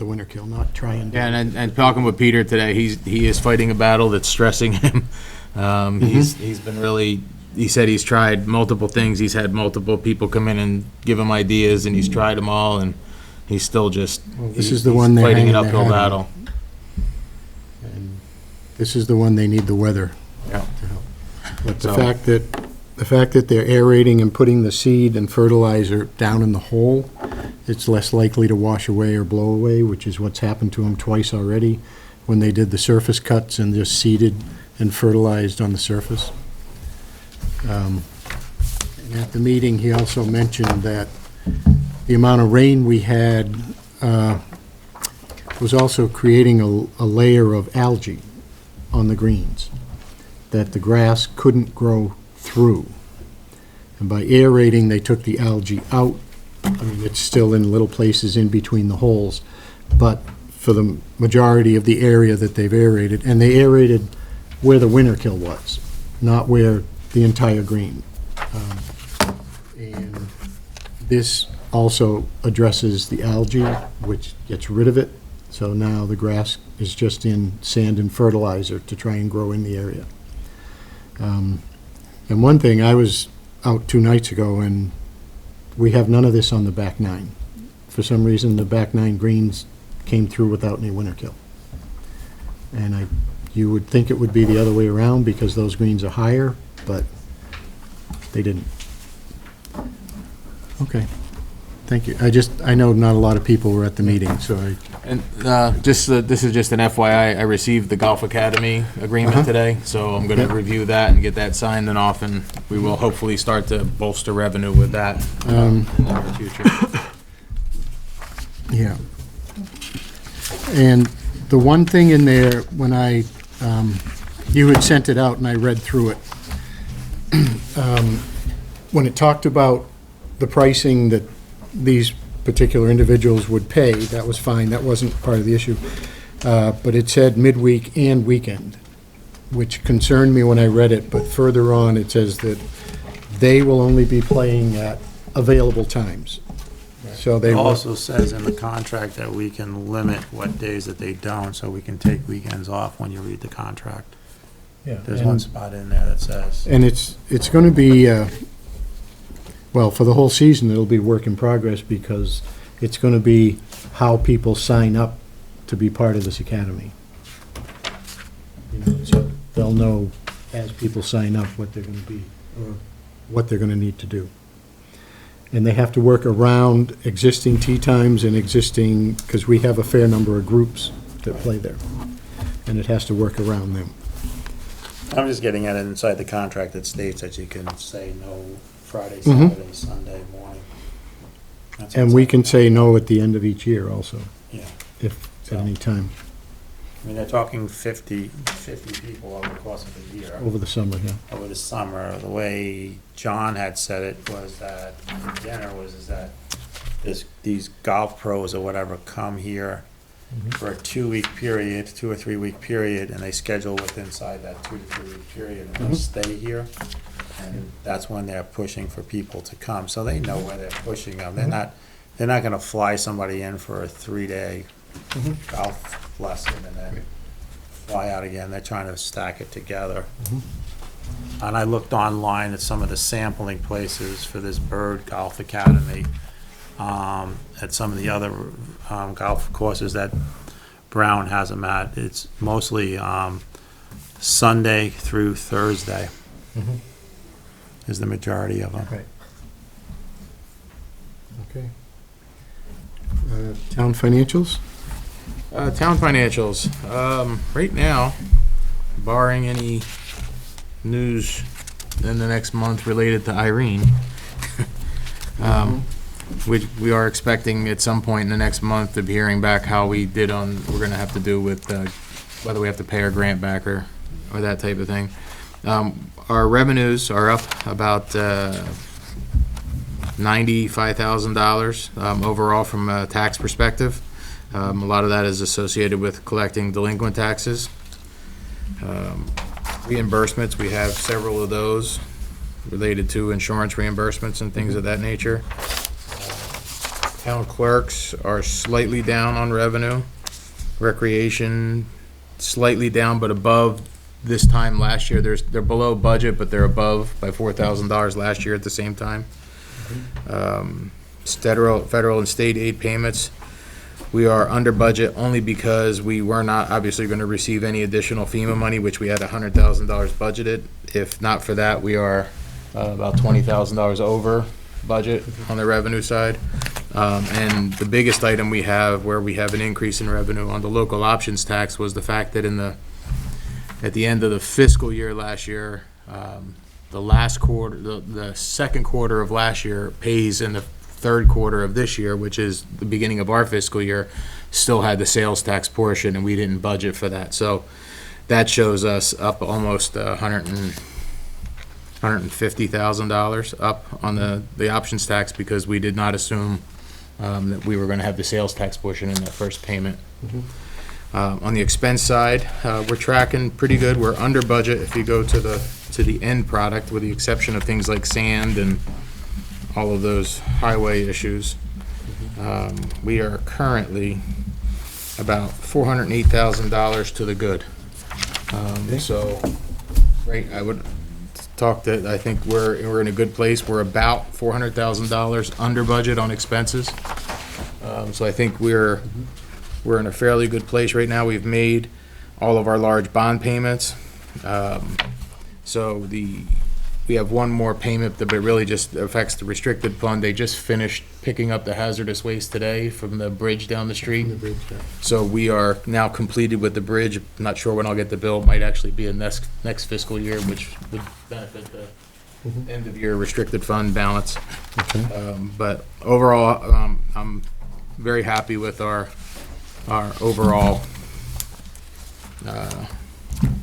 winter kill, not try and. Yeah, and talking with Peter today, he is fighting a battle that's stressing him. He's been really, he said he's tried multiple things. He's had multiple people come in and give him ideas, and he's tried them all, and he's still just, This he's is the one they're fighting hanging an their uphill hat on. battle. And this is the one they need the weather Yeah. to help. But the So- fact that they're aerating and putting the seed and fertilizer down in the hole, it's less likely to wash away or blow away, which is what's happened to them twice already when they did the surface cuts and just seeded and fertilized on the surface. And at the meeting, he also mentioned that the amount of rain we had was also creating a layer of algae on the greens that the grass couldn't grow through. And by aerating, they took the algae out. I mean, it's still in little places in between the holes, but for the majority of the area that they've aerated, and they aerated where the winter kill was, not where the entire green. And this also addresses the algae, which gets rid of it. So now the grass is just in sand and fertilizer to try and grow in the area. And one thing, I was out 2 nights ago, and we have none of this on the back 9. For some reason, the back 9 greens came through without any winter kill. And you would think it would be the other way around because those greens are higher, but they didn't. Okay, thank you. I know not a lot of people were at the meeting, so And this is just an FYI, I received the Golf Academy agreement today, so I'm going to review that and get that signed and off, and we will hopefully start to bolster revenue with that in the near future. yeah. And the one thing in there, when you had sent it out and I read through it, when it talked about the pricing that these particular individuals would pay, that was fine, that wasn't part of the issue. But it said midweek and weekend, which concerned me when I read it, but further on, it says that they will only be playing at available times. So they It will, also says in the contract that we can limit what days that they don't, so we can take weekends off when you read the contract. yeah, There's one spot in there that says. and it's gonna be, well, for the whole season, it'll be work in progress because it's gonna be how people sign up to be part of this academy. You know, so they'll know as people sign up what they're gonna be, or what they're gonna need to do. And they have to work around existing tee times and existing, because we have a fair number of groups that play there. And it has to work around them. I'm just getting at it inside the contract that states that you can say no Friday, Mhm. Saturday, Sunday morning. That's And what's we up. can say no at the end of each year also, Yeah, if at any time, I mean, they're talking 50 people over the course of the year. over the summer, yeah. Over the summer, the way John had said it was that, in dinner is that these golf pros or whatever come here for a 2-week period, 2 or 3 week period, and they schedule within inside that 2 to 3 week period and they'll stay here. And that's when they're pushing for people to come, so they know where they're pushing them. They're not gonna fly somebody in for a 3-day golf lesson and then fly out again. They're trying to stack it together. And I looked online at some of the sampling places for this Bird Golf Academy, at some of the other golf courses that Brown has them at. It's mostly Sunday through Thursday is the majority of them. Right. Okay. Town financials? Town financials, right now, barring any news in the next month related to Irene, we are expecting at some point in the next month to be hearing back how we did on, we're gonna have to do with, whether we have to pay our grant back or that type of thing. Our revenues are up about, $95,000, overall from a tax perspective. A lot of that is associated with collecting delinquent taxes. Reimbursements, we have several of those related to insurance reimbursements and things of that nature. Town clerks are slightly down on revenue. Recreation, slightly down, but above this time last year. They're below budget, but they're above by $4,000 last year at the same time. Federal and state aid payments, we are under budget only because we were not obviously going to receive any additional FEMA money, which we had $100,000 budgeted. If not for that, we are about $20,000 over budget on the revenue side. And the biggest item we have where we have an increase in revenue on the local options tax was the fact that at the end of the fiscal year last year, the last quarter, the second quarter of last year pays in the third quarter of this year, which is the beginning of our fiscal year, still had the sales tax portion, and we didn't budget for that. So that shows us up almost $150,000 up on the options tax because we did not assume that we were going to have the sales tax portion in that first payment. On the expense side, we're tracking pretty good. We're under budget if you go to the end product, with the exception of things like sand and all of those highway issues. We are currently about $408,000 to the good. So, right, I would talk that I think we're in a good place. We're about $400,000 under budget on expenses. So I think we're in a fairly good place right now. We've made all of our large bond payments. So we have one more payment that really just affects the restricted fund. They just finished picking up the hazardous waste today from the bridge down the street. So we are now completed with the bridge. Not sure when I'll get the bill. It might actually be in next fiscal year, which would benefit the end of year restricted fund balance. But overall, I'm very happy with our overall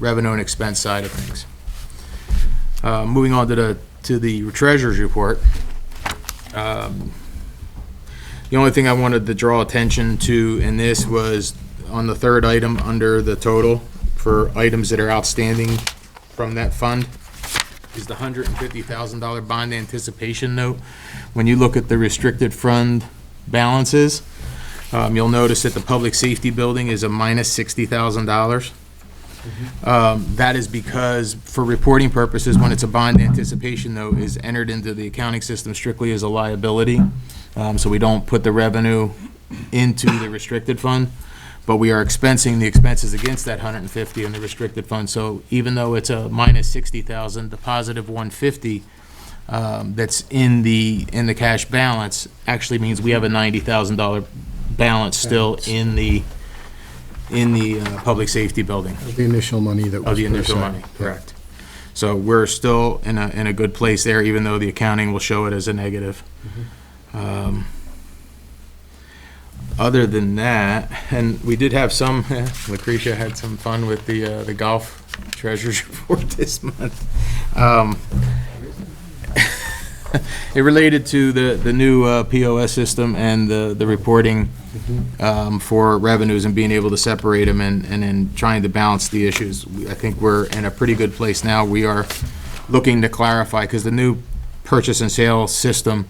revenue and expense side of things. Moving on to the treasurer's report. The only thing I wanted to draw attention to in this was on the third item under the total for items that are outstanding from that fund is the $150,000 bond anticipation note. When you look at the restricted fund balances, you'll notice that the public safety building is a minus $60,000. That is because, for reporting purposes, when it's a bond anticipation note, is entered into the accounting system strictly as a liability. So we don't put the revenue into the restricted fund, but we are expensing the expenses against that 150 in the restricted fund. So even though it's a minus 60,000, the positive 150 that's in the cash balance actually means we have a $90,000 balance still in the public safety building. The initial money that was Of the put initial aside. money, correct. So we're still in a good place there, even though the accounting will show it as a negative. Other than that, and we did have some, Lucretia had some fun with the golf treasurer's report this month. It related to the new POS system and the reporting for revenues and being able to separate them and then trying to balance the issues. I think we're in a pretty good place now. We are looking to clarify, because the new purchase and sale system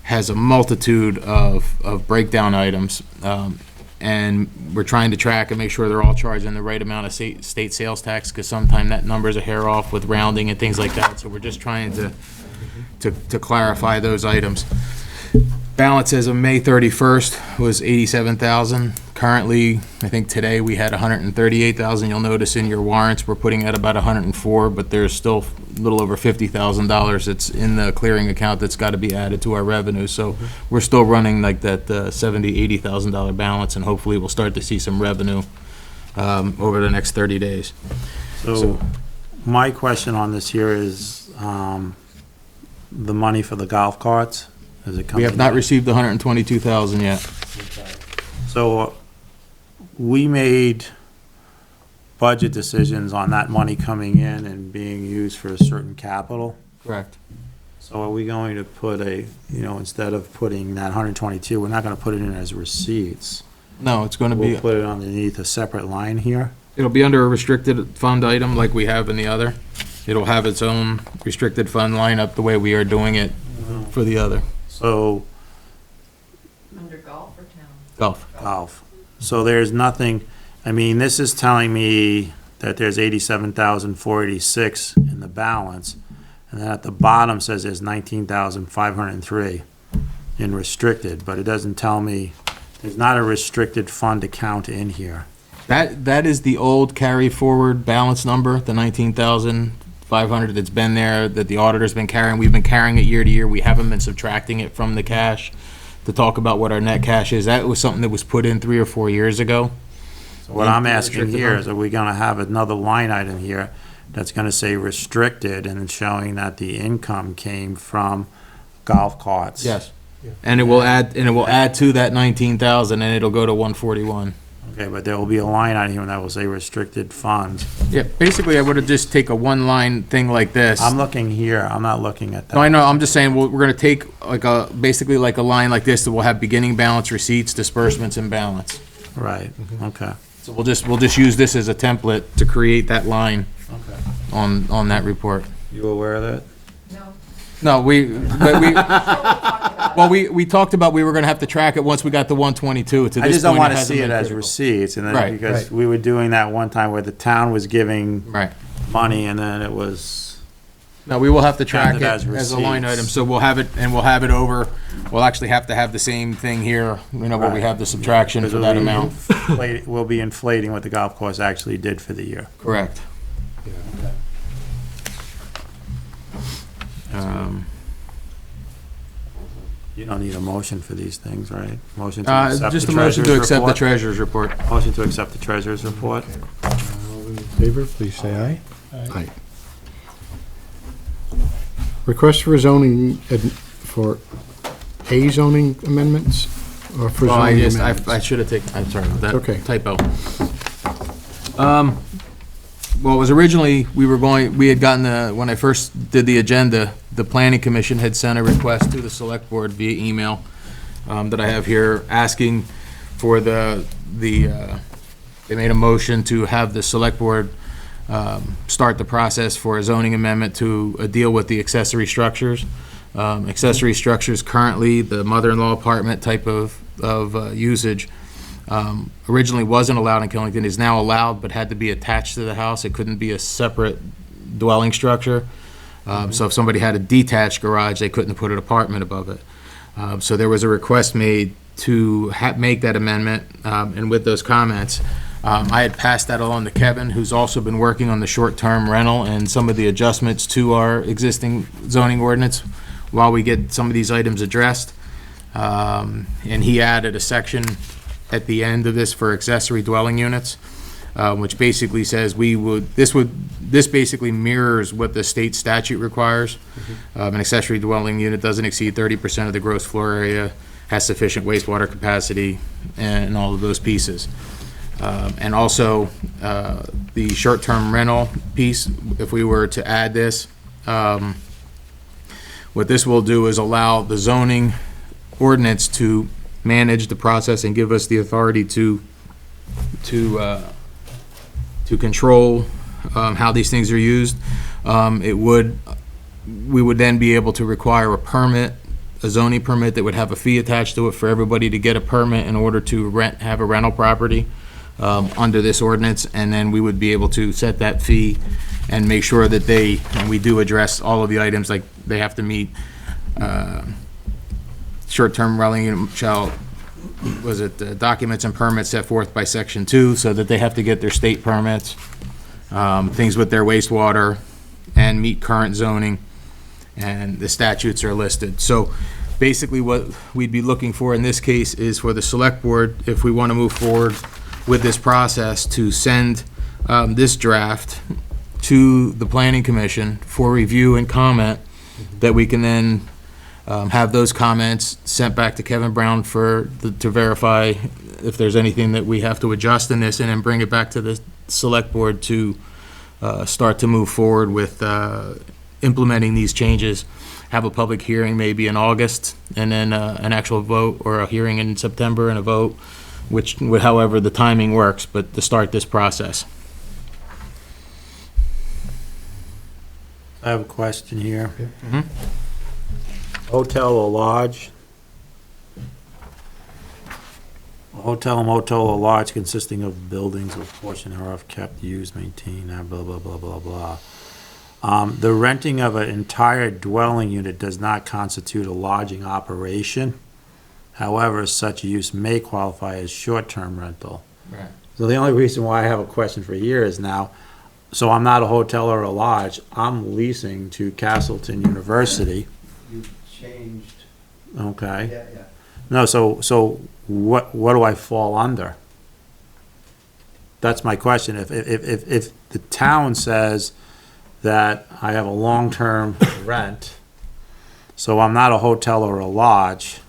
has a multitude of breakdown items, and we're trying to track and make sure they're all charging the right amount of state sales tax, because sometimes that number's a hair off with rounding and things like that. So we're just trying to clarify those items. Balance as of May 31st was 87,000. Currently, I think today we had 138,000. You'll notice in your warrants, we're putting at about 104, but there's still a little over $50,000 that's in the clearing account that's got to be added to our revenue. So we're still running like that $70,000, $80,000 balance, and hopefully we'll start to see some revenue over the next 30 days. So my question on this here is, the money for the golf carts, is it coming? We have not received the 122,000 yet. So we made budget decisions on that money coming in and being used for a certain capital. Correct. So are we going to put instead of putting that 122, we're not going to put it in as receipts. No, it's going to be, We'll put it underneath a separate line here. it'll be under a restricted fund item like we have in the other. It'll have its own restricted fund line up the way we are doing it for the other. So Under golf or town? Golf. golf. So there's nothing, I mean, this is telling me that there's 87,486 in the balance, and then at the bottom says there's 19,503 in restricted, but it doesn't tell me, there's not a restricted fund account in here. That is the old carry forward balance number, the 19,500 that's been there, that the auditor's been carrying. We've been carrying it year to year. We haven't been subtracting it from the cash to talk about what our net cash is. That was something that was put in 3 or 4 years ago. So what I'm asking here is, are we gonna have another line item here that's gonna say restricted and showing that the income came from golf carts? Yes. And it will add to that 19,000, and it'll go to 141. Okay, but there will be a line item here that will say restricted funds. Yeah, basically I would have just take a one-line thing like this. I'm looking here, I'm not looking at that. No, I know, I'm just saying, we're gonna take basically like a line like this that will have beginning balance, receipts, disbursements, and balance. Right, okay. So we'll just use this as a template to create that line Okay. on that report. You aware of that? No, we talked about we were gonna have to track it once we got the 122. To I this just don't point, wanna hasn't see it been as critical. receipts, and then, Right, because right. we were doing that one time where the town was giving Right. money, and then it was, No, we will have to track it Counted as as a line receipts. item, so we'll have it over, we'll actually have to have the same thing here, where we Right. have the subtraction for that amount. We'll be inflating what the golf course actually did for the year. Correct. You don't need a motion for these things, right? Motion to accept the Just a motion to treasurer's accept the report? treasurer's report. Motion to accept the treasurer's report? All in favor, please say aye. Aye. Request for zoning, for a zoning amendments, or for Well, zoning I amendments? should have taken, I'm sorry about that. Okay. Typo. Well, it was originally, we had gotten when I first did the agenda, the planning commission had sent a request to the select board via email, that I have here, asking for they made a motion to have the select board, start the process for a zoning amendment to deal with the accessory structures. Accessory structures currently, the mother-in-law apartment type of usage, originally wasn't allowed in Killington, is now allowed, but had to be attached to the house. It couldn't be a separate dwelling structure. So if somebody had a detached garage, they couldn't put an apartment above it. So there was a request made make that amendment, and with those comments, I had passed that along to Kevin, who's also been working on the short-term rental and some of the adjustments to our existing zoning ordinance while we get some of these items addressed. And he added a section at the end of this for accessory dwelling units, which basically says this basically mirrors what the state statute requires. An accessory dwelling unit doesn't exceed 30% of the gross floor area, has sufficient wastewater capacity, and all of those pieces. And also, the short-term rental piece, if we were to add this, what this will do is allow the zoning ordinance to manage the process and give us the authority to control how these things are used. We would then be able to require a permit, a zoning permit that would have a fee attached to it for everybody to get a permit in order to have a rental property under this ordinance, and then we would be able to set that fee and make sure that and we do address all of the items, like they have to meet short-term rental documents and permits set forth by Section 2, so that they have to get their state permits, things with their wastewater, and meet current zoning, and the statutes are listed. So basically what we'd be looking for in this case is for the select board, if we want to move forward with this process, to send this draft to the planning commission for review and comment, that we can then have those comments sent back to Kevin Brown to verify if there's anything that we have to adjust in this, and then bring it back to the select board to start to move forward with implementing these changes. Have a public hearing maybe in August, and then an actual vote, or a hearing in September and a vote, however the timing works, but to start this process. I have a question here. Hotel or lodge? A hotel, motel, or lodge consisting of buildings or portion thereof kept, used, maintained, blah, blah, blah, blah, blah. The renting of an entire dwelling unit does not constitute a lodging operation. However, such use may qualify as short-term rental. Right. So the only reason why I have a question for here is now, so I'm not a hotel or a lodge, I'm leasing to Castleton University. You changed, Okay. yeah. No, so what do I fall under? That's my question. If the town says that I have a long-term rent, so I'm not a hotel or a lodge,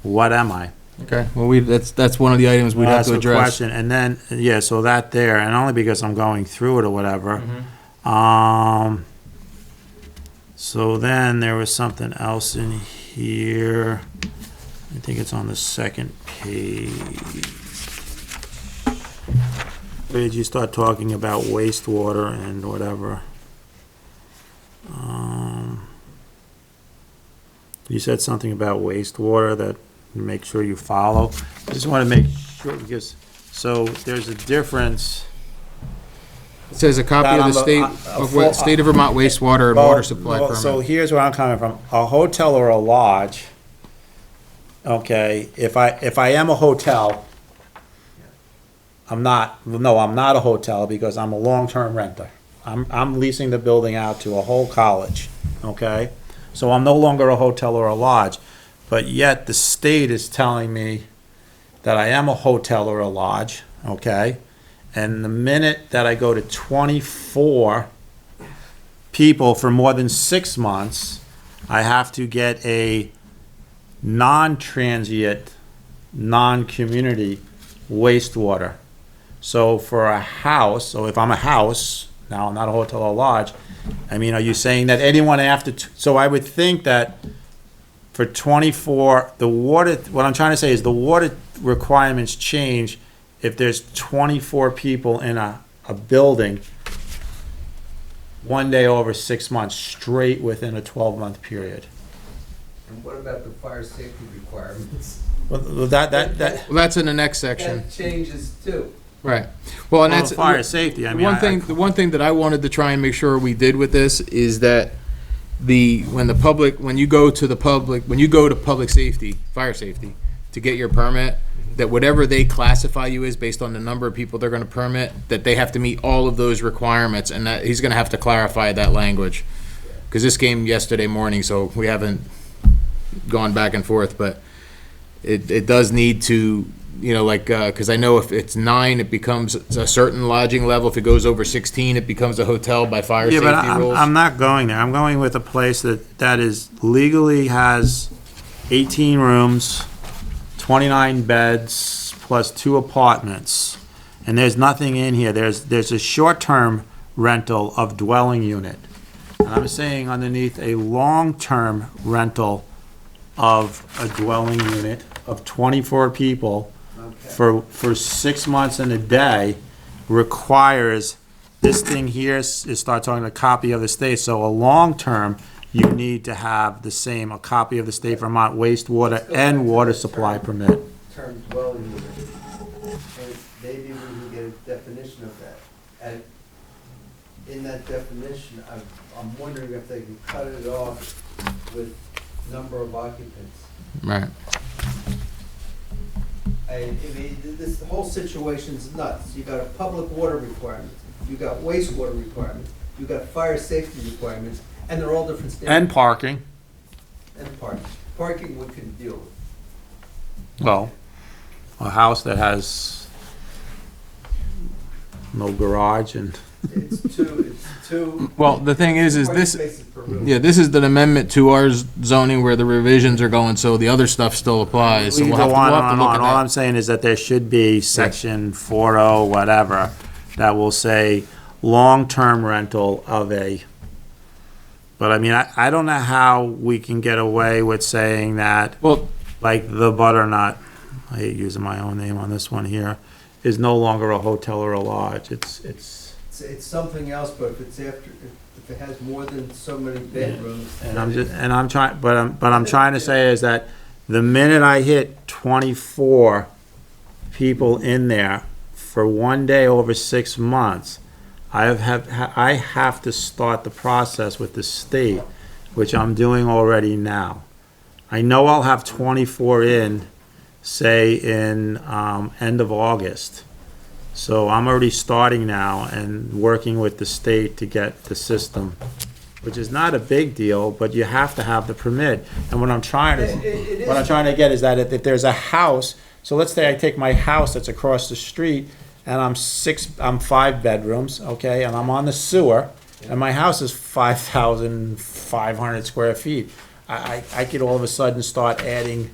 what am I? Okay, well, that's one of the items we'd have to That's the address. question. And then, yeah, so that there, and only because I'm going through it or whatever. So then there was something else in here. I think it's on the second page. Where did you start talking about wastewater and whatever? You said something about wastewater that make sure you follow. I just want to make sure, because, so there's a difference. It says a copy of the state of Vermont wastewater and water supply permit. So here's where I'm coming from. A hotel or a lodge, okay, if I am a hotel, I'm not a hotel because I'm a long-term renter. I'm leasing the building out to a whole college, okay? So I'm no longer a hotel or a lodge, but yet the state is telling me that I am a hotel or a lodge, okay? And the minute that I go to 24 people for more than 6 months, I have to get a non-transient, non-community wastewater. So for a house, so if I'm a house, now I'm not a hotel or lodge, I mean, are you saying that anyone after, so I would think that for 24, the water, what I'm trying to say is the water requirements change if there's 24 people in a building one day over 6 months, straight within a 12-month period. And what about the fire safety requirements? Well, Well, that's in the next section. That changes too. Right. Well, and that's fire safety, I mean. the one thing that I wanted to try and make sure we did with this is that when you go to public safety, fire safety, to get your permit, that whatever they classify you as based on the number of people they're gonna permit, that they have to meet all of those requirements, and that he's gonna have to clarify that language. Because this came yesterday morning, so we haven't gone back and forth, but it does need to, because I know if it's 9, it becomes a certain lodging level. If it goes over 16, it becomes a hotel by fire Yeah, safety but rules. I'm not going there. I'm going with a place that is legally has 18 rooms, 29 beds, plus 2 apartments. And there's nothing in here. There's a short-term rental of dwelling unit. And I'm saying underneath a long-term rental of a dwelling unit of 24 people for 6 months and a day requires this thing here is start talking a copy of the state. So a long-term, you need to have a copy of the state Vermont wastewater and water supply permit. Term dwelling unit. And maybe we can get a definition of that. And in that definition, I'm wondering if they can cut it off with number of occupants. Right. I mean, the whole situation's nuts. You got a public water requirement, you got wastewater requirements, you got fire safety requirements, and they're all different standards. And parking. And parking. Parking we can deal with. Well, a house that has no garage and. It's two. Well, the thing is parking this, spaces per room. yeah, this is the amendment to our zoning where the revisions are going, so the other stuff still applies. So We we'll go have to on look and on. at All that. I'm saying is that there should be section 40, whatever, that will say long-term rental of a, but I mean, I don't know how we can get away with saying that, Well, like the butternut, I hate using my own name on this one here, is no longer a hotel or a lodge. It's something else, but if it's after, if it has more than so many bedrooms. And I'm trying to say is that the minute I hit 24 people in there for one day over 6 months, I have to start the process with the state, which I'm doing already now. I know I'll have 24 in, say, in end of August. So I'm already starting now and working with the state to get the system, which is not a big deal, but you have to have the permit. And what I'm trying to get is that if there's a house, so let's say I take my house that's across the street and I'm 5 bedrooms, okay, and I'm on the sewer, and my house is 5,500 square feet. I could all of a sudden start adding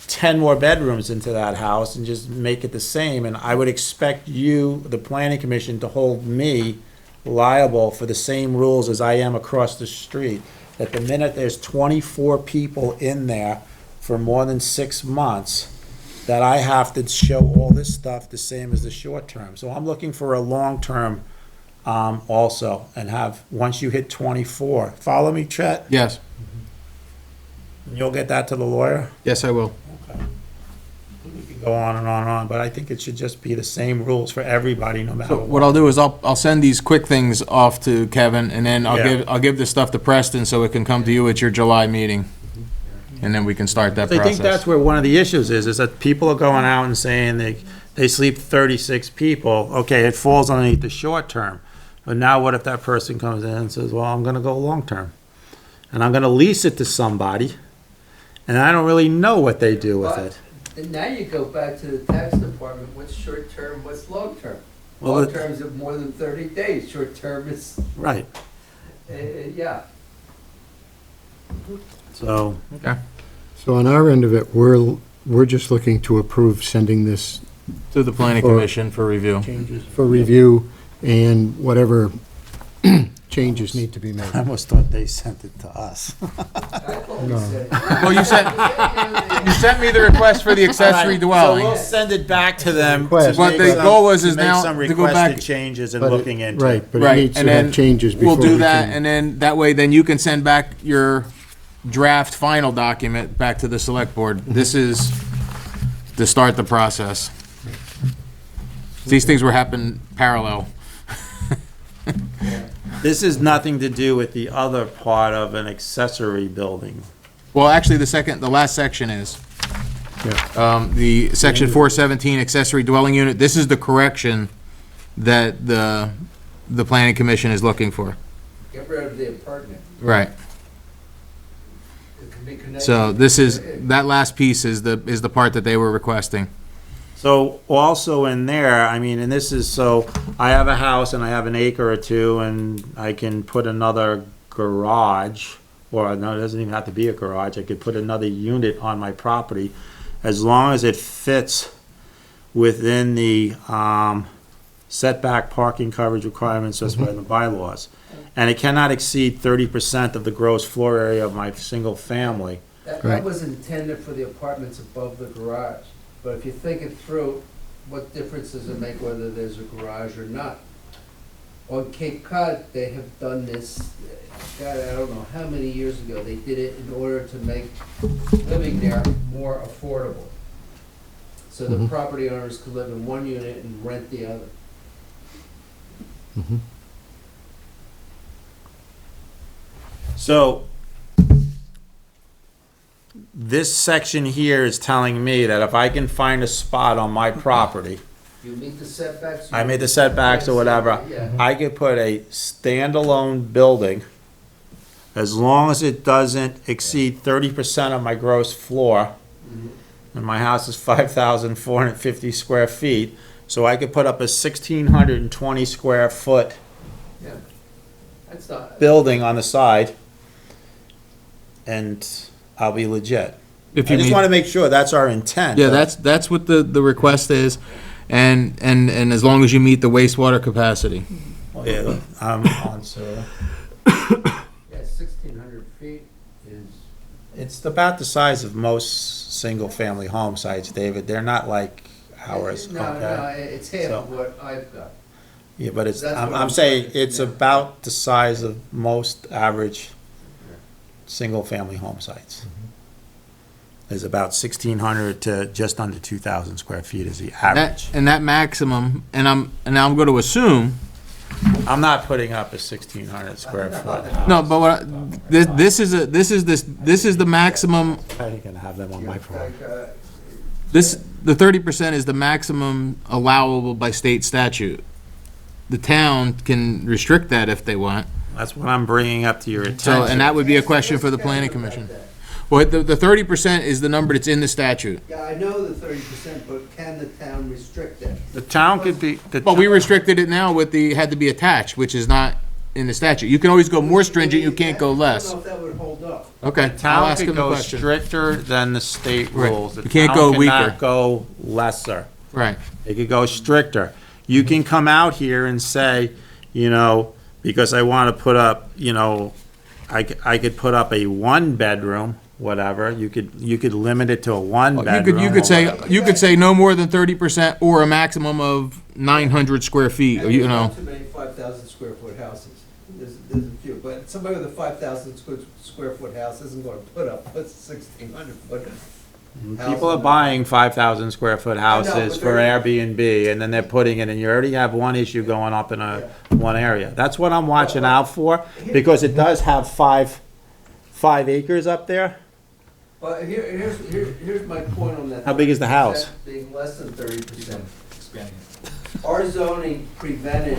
10 more bedrooms into that house and just make it the same, and I would expect you, the planning commission, to hold me liable for the same rules as I am across the street. That the minute there's 24 people in there for more than 6 months, that I have to show all this stuff the same as the short term. So I'm looking for a long term also, and have, once you hit 24, follow me, Chet? yes, You'll get that to the lawyer? yes, I will. We could go on and on and on, but I think it should just be the same rules for everybody, no matter So what. what I'll do is I'll send these quick things off to Kevin, and then Yeah. I'll give this stuff to Preston so it can come to you at your July meeting. And then we can start that I process. think that's where one of the issues is that people are going out and saying they sleep 36 people. Okay, it falls underneath the short term. But now what if that person comes in and says, well, I'm gonna go long term? And I'm gonna lease it to somebody, and I don't really know what they do with it. And now you go back to the tax department, what's short term, what's long term? Well, Long it- term's of more than 30 days, short term is, Right, yeah. so, So on our end of it, we're just looking to approve sending this To the planning Or- commission for review. for review and whatever changes need to be made. I almost thought they sent it to us. I thought we No. said. Well, you sent me the request for the accessory So dwelling. we'll send it back to them. Request. What the goal was is now some to go back- requested changes and But it- looking into Right, it. but it Right, needs and to have then changes before We'll we do that, can. and then that way, then you can send back your draft final document back to the select board. This is to start the process. These things were happening parallel. This is nothing to do with the other part of an accessory building. Well, actually, the last section is. The section 417 accessory dwelling unit, this is the correction that the planning commission is looking for. Get rid of the apartment. Right. It can be connected. So this is, that last piece is the part that they were requesting. So also in there, I mean, and this is, so I have a house and I have an acre or two and I can put another garage, or no, it doesn't even have to be a garage, I could put another unit on my property as long as it fits within the setback parking coverage requirements specified in the bylaws. And it cannot exceed 30% of the gross floor area of my single family. That was intended for the apartments above the garage. But if you think it through, what difference does it make whether there's a garage or not? On Cape Cod, they have done this, God, I don't know how many years ago, they did it in order to make living there more affordable. So the property owners could live in one unit and rent the other. So this section here is telling me that if I can find a spot on my property, You meet the setbacks? I made the setbacks or whatever, Yeah. I could put a standalone building as long as it doesn't exceed 30% of my gross floor. And my house is 5,450 square feet, so I could put up a 1,620 square foot Yeah. That's not. building on the side, and I'll be legit. I If you just meet- want to make sure that's our intent. Yeah, that's what the request is, and as long as you meet the wastewater capacity. Yeah, I'm on sewer. Yeah, 1,600 feet is. It's about the size of most single-family home sites, David. They're not like ours, No, okay? it's half So- of what I've got. Yeah, but it's, That's I'm what I'm I'm saying trying to it's do. about the size of most average single-family home sites. Is about 1,600 to just under 2,000 square feet is the average. And that maximum, and I'm going to assume, I'm not putting up a 1,600 square foot house. no, but what, this is the maximum, How are you gonna have them on my property? the 30% is the maximum allowable by state statute. The town can restrict that if they want. That's what I'm bringing up to your So, attention. and that would be a question for the planning commission. Well, the 30% is the number that's in the statute. Yeah, I know the 30%, but can the town restrict that? The town could be, But we restricted it now with had to be attached, which is not in the statute. You can always go more stringent, you can't go I less. don't know if that would hold up. Okay, I'll town ask could him the go question. stricter than the state Right. rules. The You can't town go weaker. cannot go lesser. Right. It could go stricter. You can come out here and say, because I want to put up, I could put up a one-bedroom, whatever. You could limit it to a one-bedroom. You could say no more than 30% or a maximum of 900 square feet, or There's not too many 5,000 square foot houses. There's a few, but somebody with a 5,000 square foot house isn't going to put up a 1,600 foot house. People are buying 5,000 square foot houses but for they're- Airbnb, and then they're putting it, and you already have one issue going up in one area. That's what I'm watching out for, because it does have 5 acres up there. But here's my point on that. How big is the house? 30% being less than 30%. Our zoning prevented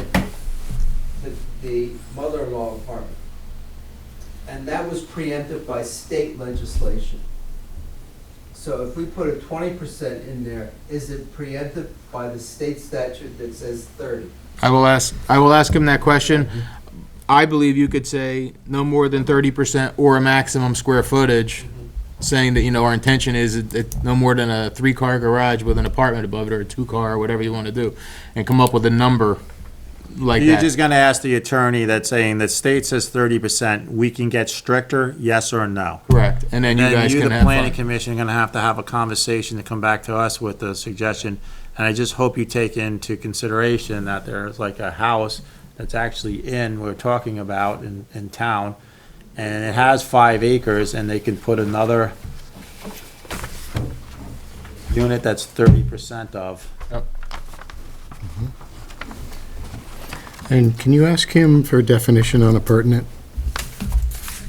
the mother-in-law apartment. And that was preempted by state legislation. So if we put a 20% in there, is it preempted by the state statute that says 30? I will ask him that question. I believe you could say no more than 30% or a maximum square footage, saying that, our intention is no more than a 3-car garage with an apartment above it, or a 2-car, or whatever you want to do, and come up with a number like You're that. just gonna ask the attorney that's saying the state says 30%, we can get stricter, yes or no? Correct, and then you Then guys you, can the have planning fun. commission, are gonna have a conversation to come back to us with a suggestion. And I just hope you take into consideration that there's like a house that's actually we're talking about in town, and it has 5 acres, and they can put another unit that's 30% of. And can you ask him for a definition on appurtenant?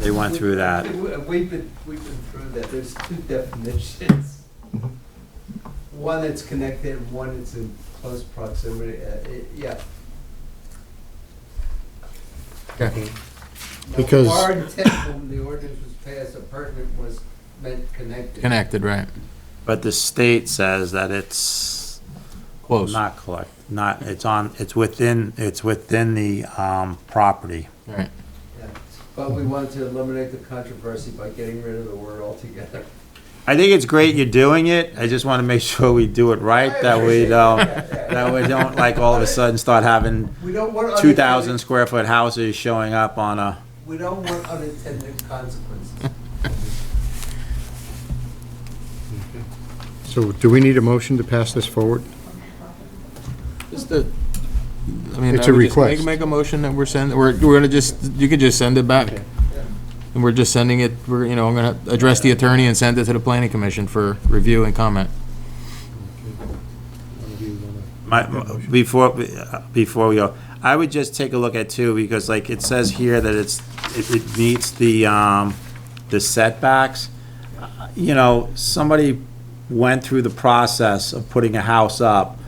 They went through that. We've been through that. There's two definitions. One that's connected and one that's in close proximity. Yeah. Okay. Because- Our intent when the ordinance was passed, appurtenant was meant connected. Connected, right. But the state says that it's Close. not it's within the, property. Right. Yeah. But we wanted to eliminate the controversy by getting rid of the word altogether. I think it's great you're doing it. I just want to make sure we do it right, that we don't like all of a sudden start having We don't want 2,000 square foot houses showing up on a, We don't want unintended consequences. So do we need a motion to pass this forward? Just a, I mean, It's I a would just request. make a motion that we're sending, we're gonna just, you could just send it back. And we're just sending it, I'm gonna address the attorney and send it to the planning commission for review and comment. before we go, I would just take a look at too, because like it says here that it meets the setbacks. You know, somebody went through the process of putting a house up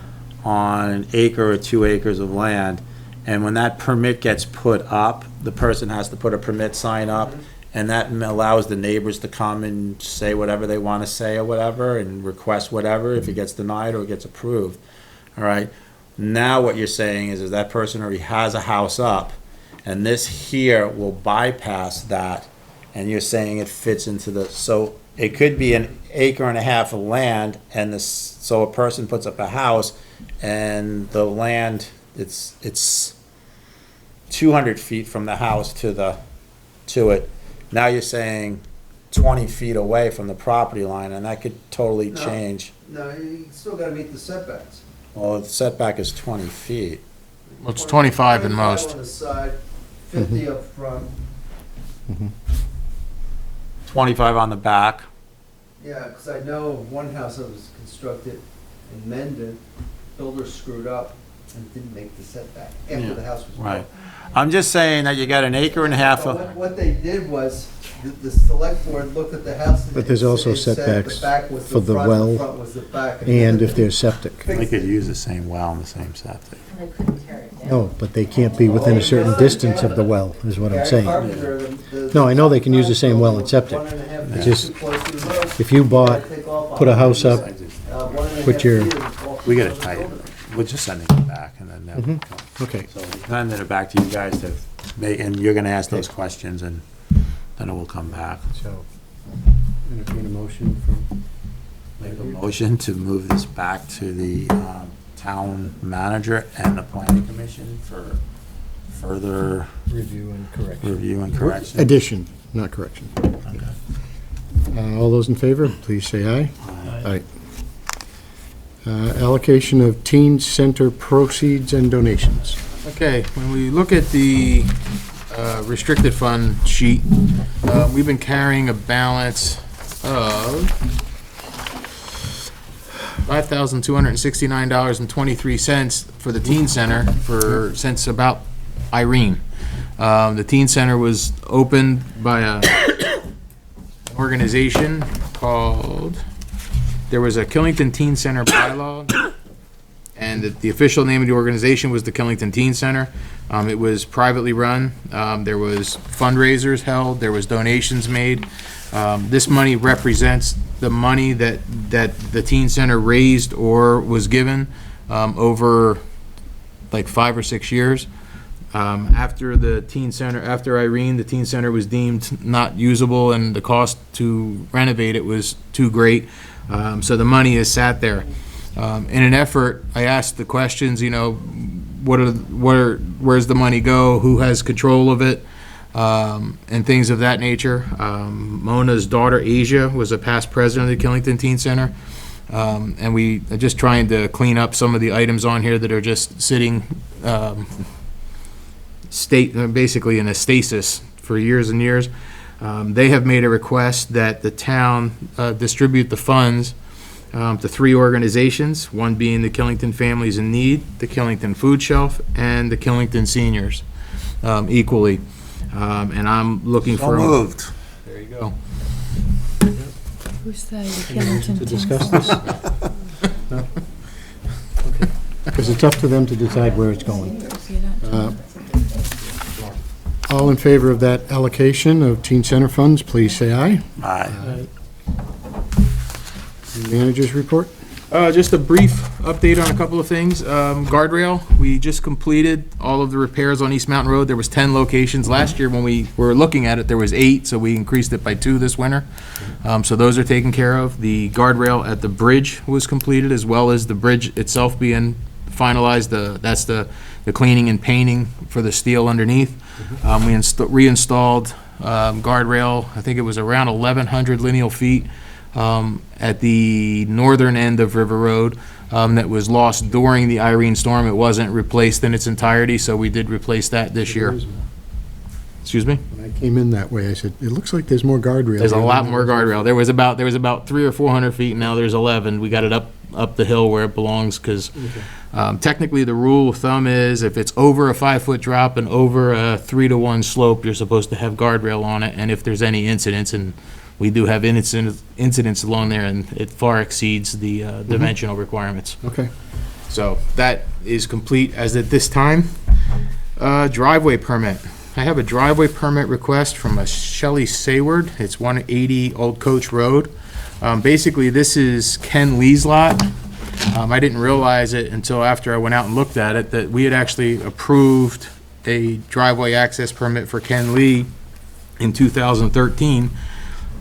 on an acre or 2 acres of land, and when that permit gets put up, the person has to put a permit sign up, and that allows the neighbors to come and say whatever they want to say or whatever, and request whatever, if it gets denied or it gets approved. All right, now what you're saying is that person already has a house up, and this here will bypass that, and you're saying it fits into the, so it could be an acre and a half of land, and this, so a person puts up a house, and the land, it's 200 feet from the house to it. Now you're saying 20 feet away from the property line, and that could totally No. change. No, you still gotta meet the setbacks. Well, the setback is 20 feet. Well, it's 25 in 25 most. on the side, 50 up front. 25 on the back. Yeah, because I know of one house that was constructed in Mendon, builder screwed up and didn't make the setback Yeah, after the house was built. Right. I'm just saying that you got an acre and a half But of, what they did was, the select board looked at the house. and But there's it also said setbacks the back was for the front, well front was the back, And if they're septic. they could use the same well and the same septic. And they couldn't tear it down. No, but they can't be within a certain distance of the well, is what I'm Gary saying. Carpenter, No, I know they can use the same well and septic. 1.5 It's feet just- too close to the road. If you put a house up, 1.5 put your- feet off We the gotta building. tighten it. We're just sending it back and then, okay. so we're sending it back to you guys to make, and you're gonna ask those questions and then it will come back. So, entertain a motion from, Make a motion to move this back to the town manager and the planning commission for further review and correction. review and correction. Addition, not correction. Okay. All those in favor, please say aye. Aye. Allocation of teen center proceeds and donations. Okay, when we look at the restricted fund sheet, we've been carrying a balance of $5,269.23 for the teen center since about Irene. The teen center was opened by a organization called, there was a Killington Teen Center bylaw, and the official name of the organization was the Killington Teen Center. It was privately run. There was fundraisers held. There was donations made. This money represents the money that the teen center raised or was given over like 5 or 6 years. After Irene, the teen center was deemed not usable, and the cost to renovate it was too great. So the money is sat there. In an effort, I asked the questions, where's the money go? Who has control of it? And things of that nature. Mona's daughter, Asia, was a past president of the Killington Teen Center. And we are just trying to clean up some of the items on here that are just sitting basically in a stasis for years and years. They have made a request that the town distribute the funds to 3 organizations, one being the Killington Families in Need, the Killington Food Shelf, and the Killington Seniors, equally. And I'm looking for. moved. There you go. Who's that? Killington To discuss this? No? Okay. Because it's up to them to decide where it's going. All in favor of that allocation of teen center funds, please say aye. Aye. Managers report? Just a brief update on a couple of things. Guardrail, we just completed all of the repairs on East Mountain Road. There was 10 locations. Last year, when we were looking at it, there was 8, so we increased it by 2 this winter. So those are taken care of. The guardrail at the bridge was completed, as well as the bridge itself being finalized. That's the cleaning and painting for the steel underneath. We reinstalled guardrail, I think it was around 1,100 lineal feet at the northern end of River Road that was lost during the Irene storm. It wasn't replaced in its entirety, so we did replace that this year. Excuse me? When I came in that way, I said, it looks like there's more guardrail. There's a lot more guardrail. There was about 300 or 400 feet, and now there's 11. We got it up the hill where it belongs, because technically the rule of thumb is if it's over a 5-foot drop and over a 3-to-1 slope, you're supposed to have guardrail on it. And if there's any incidents, and we do have incidents along there, and it far exceeds the dimensional requirements. Okay. So that is complete as at this time. Driveway permit. I have a driveway permit request from a Shelley Sayward. It's 180 Old Coach Road. Basically, this is Ken Lee's lot. I didn't realize it until after I went out and looked at it, that we had actually approved a driveway access permit for Ken Lee in 2013.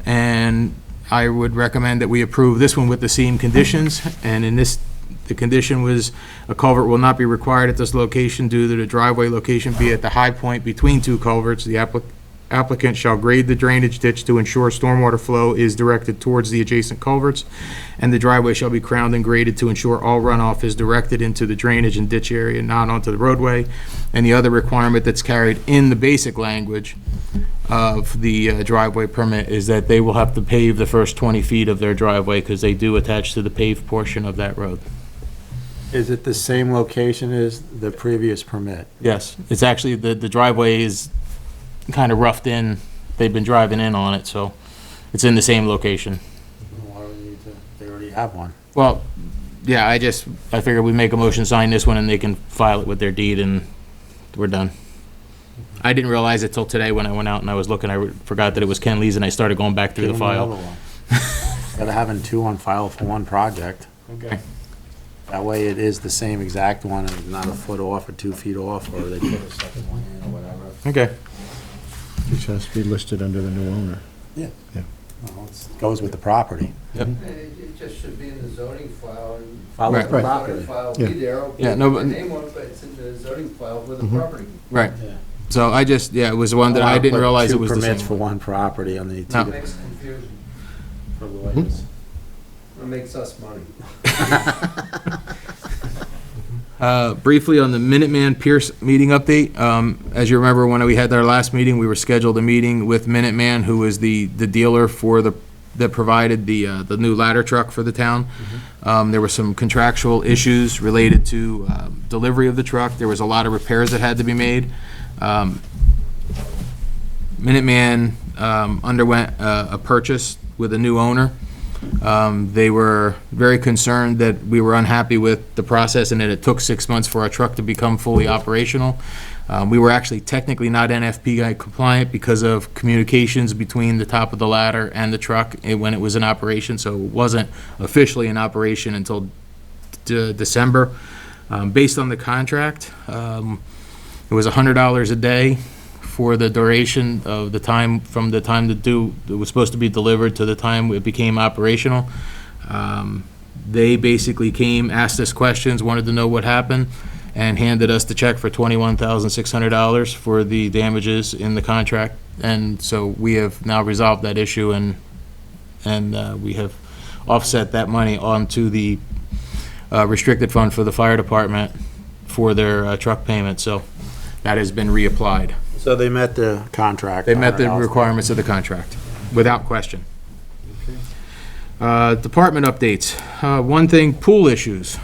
And I would recommend that we approve this one with the same conditions. And in this, the condition was a culvert will not be required at this location due to the driveway location be at the high point between 2 culverts. The applicant shall grade the drainage ditch to ensure stormwater flow is directed towards the adjacent culverts, and the driveway shall be crowned and graded to ensure all runoff is directed into the drainage and ditch area, not onto the roadway. And the other requirement that's carried in the basic language of the driveway permit is that they will have to pave the first 20 feet of their driveway, because they do attach to the paved portion of that road. Is it the same location as the previous permit? Yes, it's actually, the driveway is kind of roughed in. They've been driving in on it, so it's in the same location. Why do we need to, they already have one. Well, yeah, I figured we'd make a motion, sign this one, and they can file it with their deed, and we're done. I didn't realize it till today when I went out and I was looking. I forgot that it was Ken Lee's, and I started going back through the file. Instead of having 2 on file for one project. Okay. That way it is the same exact one and not a foot off or 2 feet off, or they put a second one in or whatever. Okay. Which has to be listed under the new owner. Yeah. Yeah. Well, it goes with the property. Yep. It just should be in the zoning file and. Follows Right. the The property. zoning file Yeah. be there, okay, Yeah, no, the but- name on it, but it's in the zoning file with the Mhm. property. Right. Yeah. So I just, it was the one that I didn't realize it was the Two permits same. for one property on the No. two Makes confusion. for lawyers. It makes us money. Briefly on the Minuteman Pearce meeting update, as you remember, when we had our last meeting, we were scheduled a meeting with Minuteman, who is the dealer for that provided the new ladder truck for the town. There were some contractual issues related to delivery of the truck. There was a lot of repairs that had to be made. Minuteman underwent a purchase with a new owner. They were very concerned that we were unhappy with the process and that it took 6 months for our truck to become fully operational. We were actually technically not NFPA compliant because of communications between the top of the ladder and the truck when it was in operation, so it wasn't officially in operation until December. Based on the contract, it was $100 a day for the duration of the time, from the time it was supposed to be delivered to the time it became operational. They basically came, asked us questions, wanted to know what happened, and handed us the check for $21,600 for the damages in the contract. And so we have now resolved that issue, and we have offset that money onto the restricted fund for the fire department for their truck payment. So that has been reapplied. So they met the contract. They met the $100. requirements of the contract, without question. Department updates. One thing, pool issues.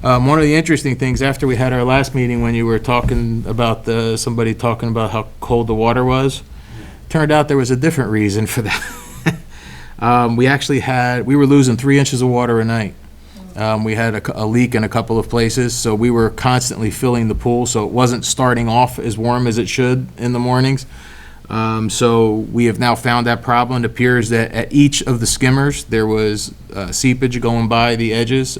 One of the interesting things, after we had our last meeting, when you were talking about somebody talking about how cold the water was, turned out there was a different reason for that. We were losing 3 inches of water a night. We had a leak in a couple of places, so we were constantly filling the pool, so it wasn't starting off as warm as it should in the mornings. So we have now found that problem. It appears that at each of the skimmers, there was seepage going by the edges.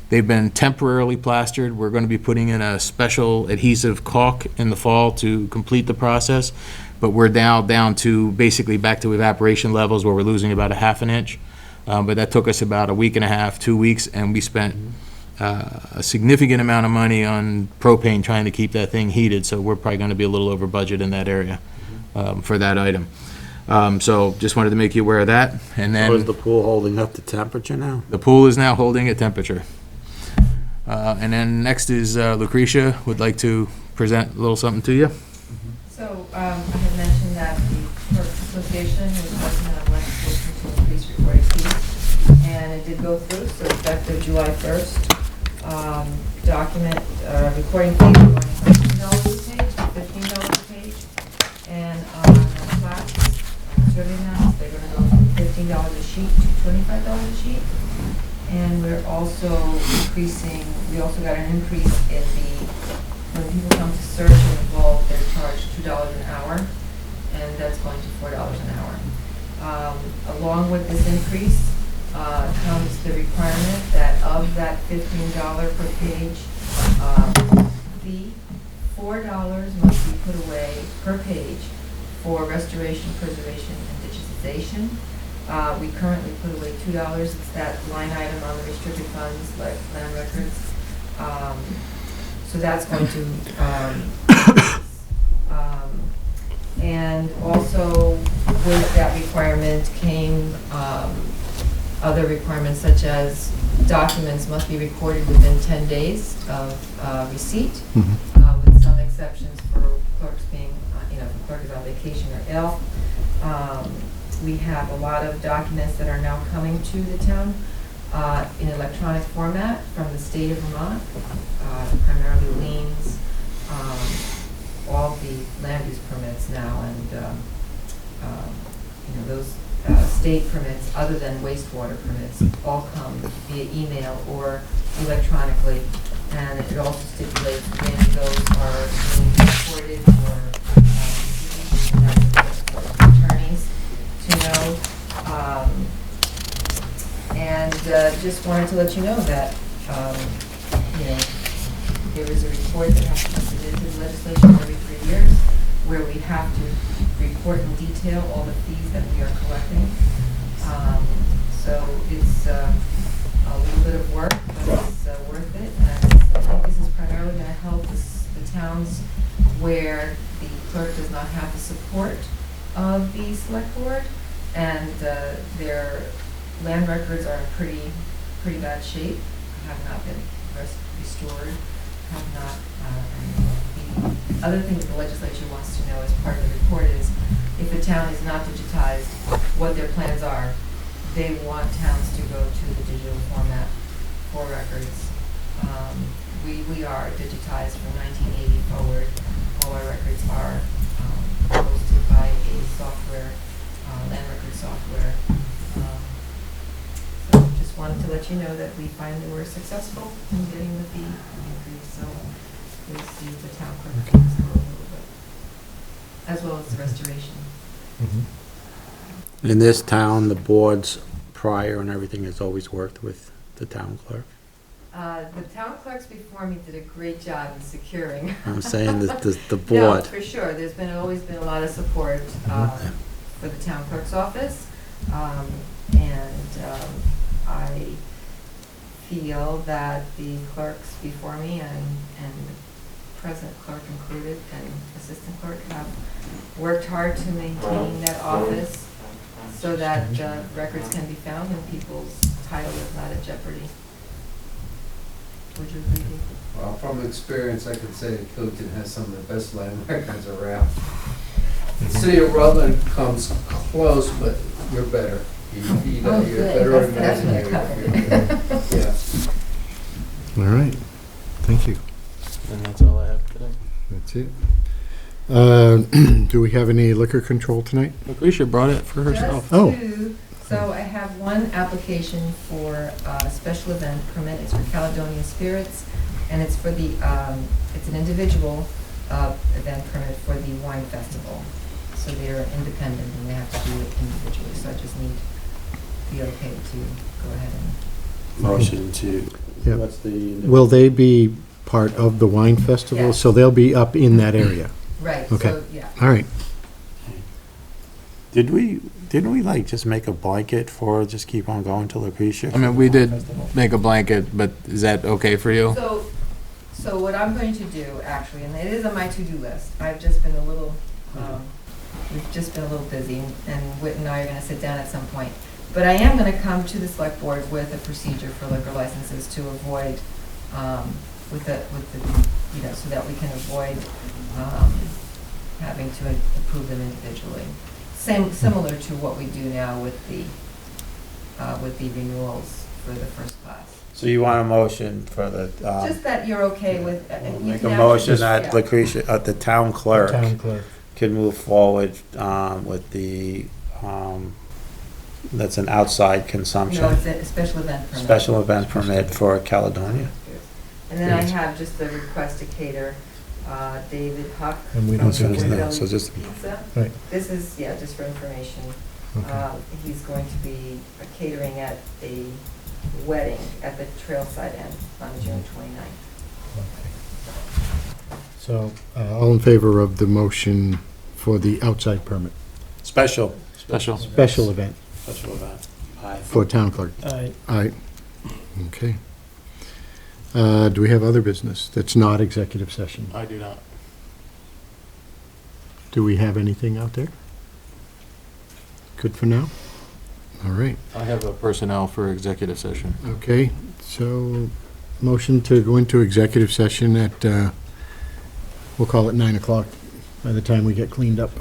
They've been temporarily plastered. We're going to be putting in a special adhesive caulk in the fall to complete the process. But we're now down to basically back to evaporation levels where we're losing about a half an inch. But that took us about a week and a half, 2 weeks, and we spent a significant amount of money on propane trying to keep that thing heated. So we're probably going to be a little over budget in that area for that item. So just wanted to make you aware of that. And then Is the pool holding up the temperature now? the pool is now holding a temperature. And then next is Lucretia would like to present a little something to you. So, I had mentioned that the Clerks Association was working on legislation to increase recording fees, and it did go through, so effective July 1st. Recording fee going from $2 a page to $15 a page, and plaques, survey maps, they're gonna go from $15 a sheet to $25 a sheet. And we're also increasing, we also got an increase in when people come to search and involve, they're charged $2 an hour, and that's going to $4 an hour. Along with this increase comes the requirement that of that $15 per page fee, $4 must be put away per page for restoration, preservation, and digitization. We currently put away $2. It's that line item on the restricted funds, like land records. So that's going to, and also with that requirement came other requirements such as documents must be recorded within 10 days of receipt, with some exceptions for clerks being, if the clerk is on vacation or ill. We have a lot of documents that are now coming to the town in electronic format from the state of Vermont, primarily liens, all the land use permits now, and those state permits, other than wastewater permits, all come via email or electronically, and it also stipulates when those are being recorded for attorneys to know. And just wanted to let you know that there is a report that has to be submitted to the legislation every 3 years, where we have to report in detail all the fees that we are collecting. So it's a little bit of work, but it's worth it. And I think this is primarily going to help the towns where the clerk does not have the support of the select board, and their land records are in pretty bad shape, have not been restored, have not. The other thing that the legislature wants to know as part of the report is if a town is not digitized, what their plans are. They want towns to go to the digital format for records. We are digitized from 1980 forward. All our records are hosted by a software, land record software. So just wanted to let you know that we finally were successful in getting the fee increase. So we'll see the town clerk a little bit, as well as the restoration. In this town, the boards prior and everything has always worked with the town clerk. The town clerks before me did a great job in securing. I'm saying that the No, board. for sure. There's always been a lot of support for the town clerk's office. I feel that the clerks before me and the present clerk included and assistant clerk have worked hard to maintain that office so that records can be found and people's title is not at jeopardy. Would you agree? Well, from experience, I could say that Killington has some of the best land records around. The city of Rutland comes close, but you're better. You Oh, got your good. better That's imaginary. covered. Yeah. All right, thank you. And that's all I have today. That's it. Do we have any liquor control tonight? Lucretia brought it for herself. Just Oh. two. So I have one application for a special event permit. It's for Caledonia Spirits, and it's for the, it's an individual event permit for the wine festival. So they're independent and they have to do it individually, so I just need the okay to go ahead and. Motion to, Yeah. what's the? Will they be part of the wine festival? Yes. So they'll be up in that area? Right, Okay. so, yeah. All right. Didn't we like just make a blanket for, just keep on going to Lucretia? I mean, we did make a blanket, but is that okay for you? So what I'm going to do, actually, and it is on my to-do list, I've just been a little, we've just been a little busy, and Whit and I are gonna sit down at some point. But I am gonna come to the select board with a procedure for liquor licenses to avoid, with the, you know, so that we can avoid, having to approve them individually. Similar to what we do now with the renewals for the first class. So you want a motion for the, Just that you're okay with. we'll you make can a actually motion just- that yeah. Lucretia, the town clerk clerk. can move forward, with the, that's an outside No, consumption, it's a special event permit. special event permit for Caledonia. And then I have just the request to cater, David Huck. And we Oh, don't so do it's that. not- so just, Pizza. Right. This is, yeah, just for information. Okay. He's going to be catering at a wedding at the Trailside Inn on June 29th. So, all in favor of the motion for the outside permit? special Special event event. Aye. for town clerk? Aye. All right. Okay. Do we have other business that's not executive session? I do not. Do we have anything out there? Good for now? All right. I have a personnel for executive session. Okay, so motion to go into executive session at, we'll call it 9 o'clock by the time we get cleaned up.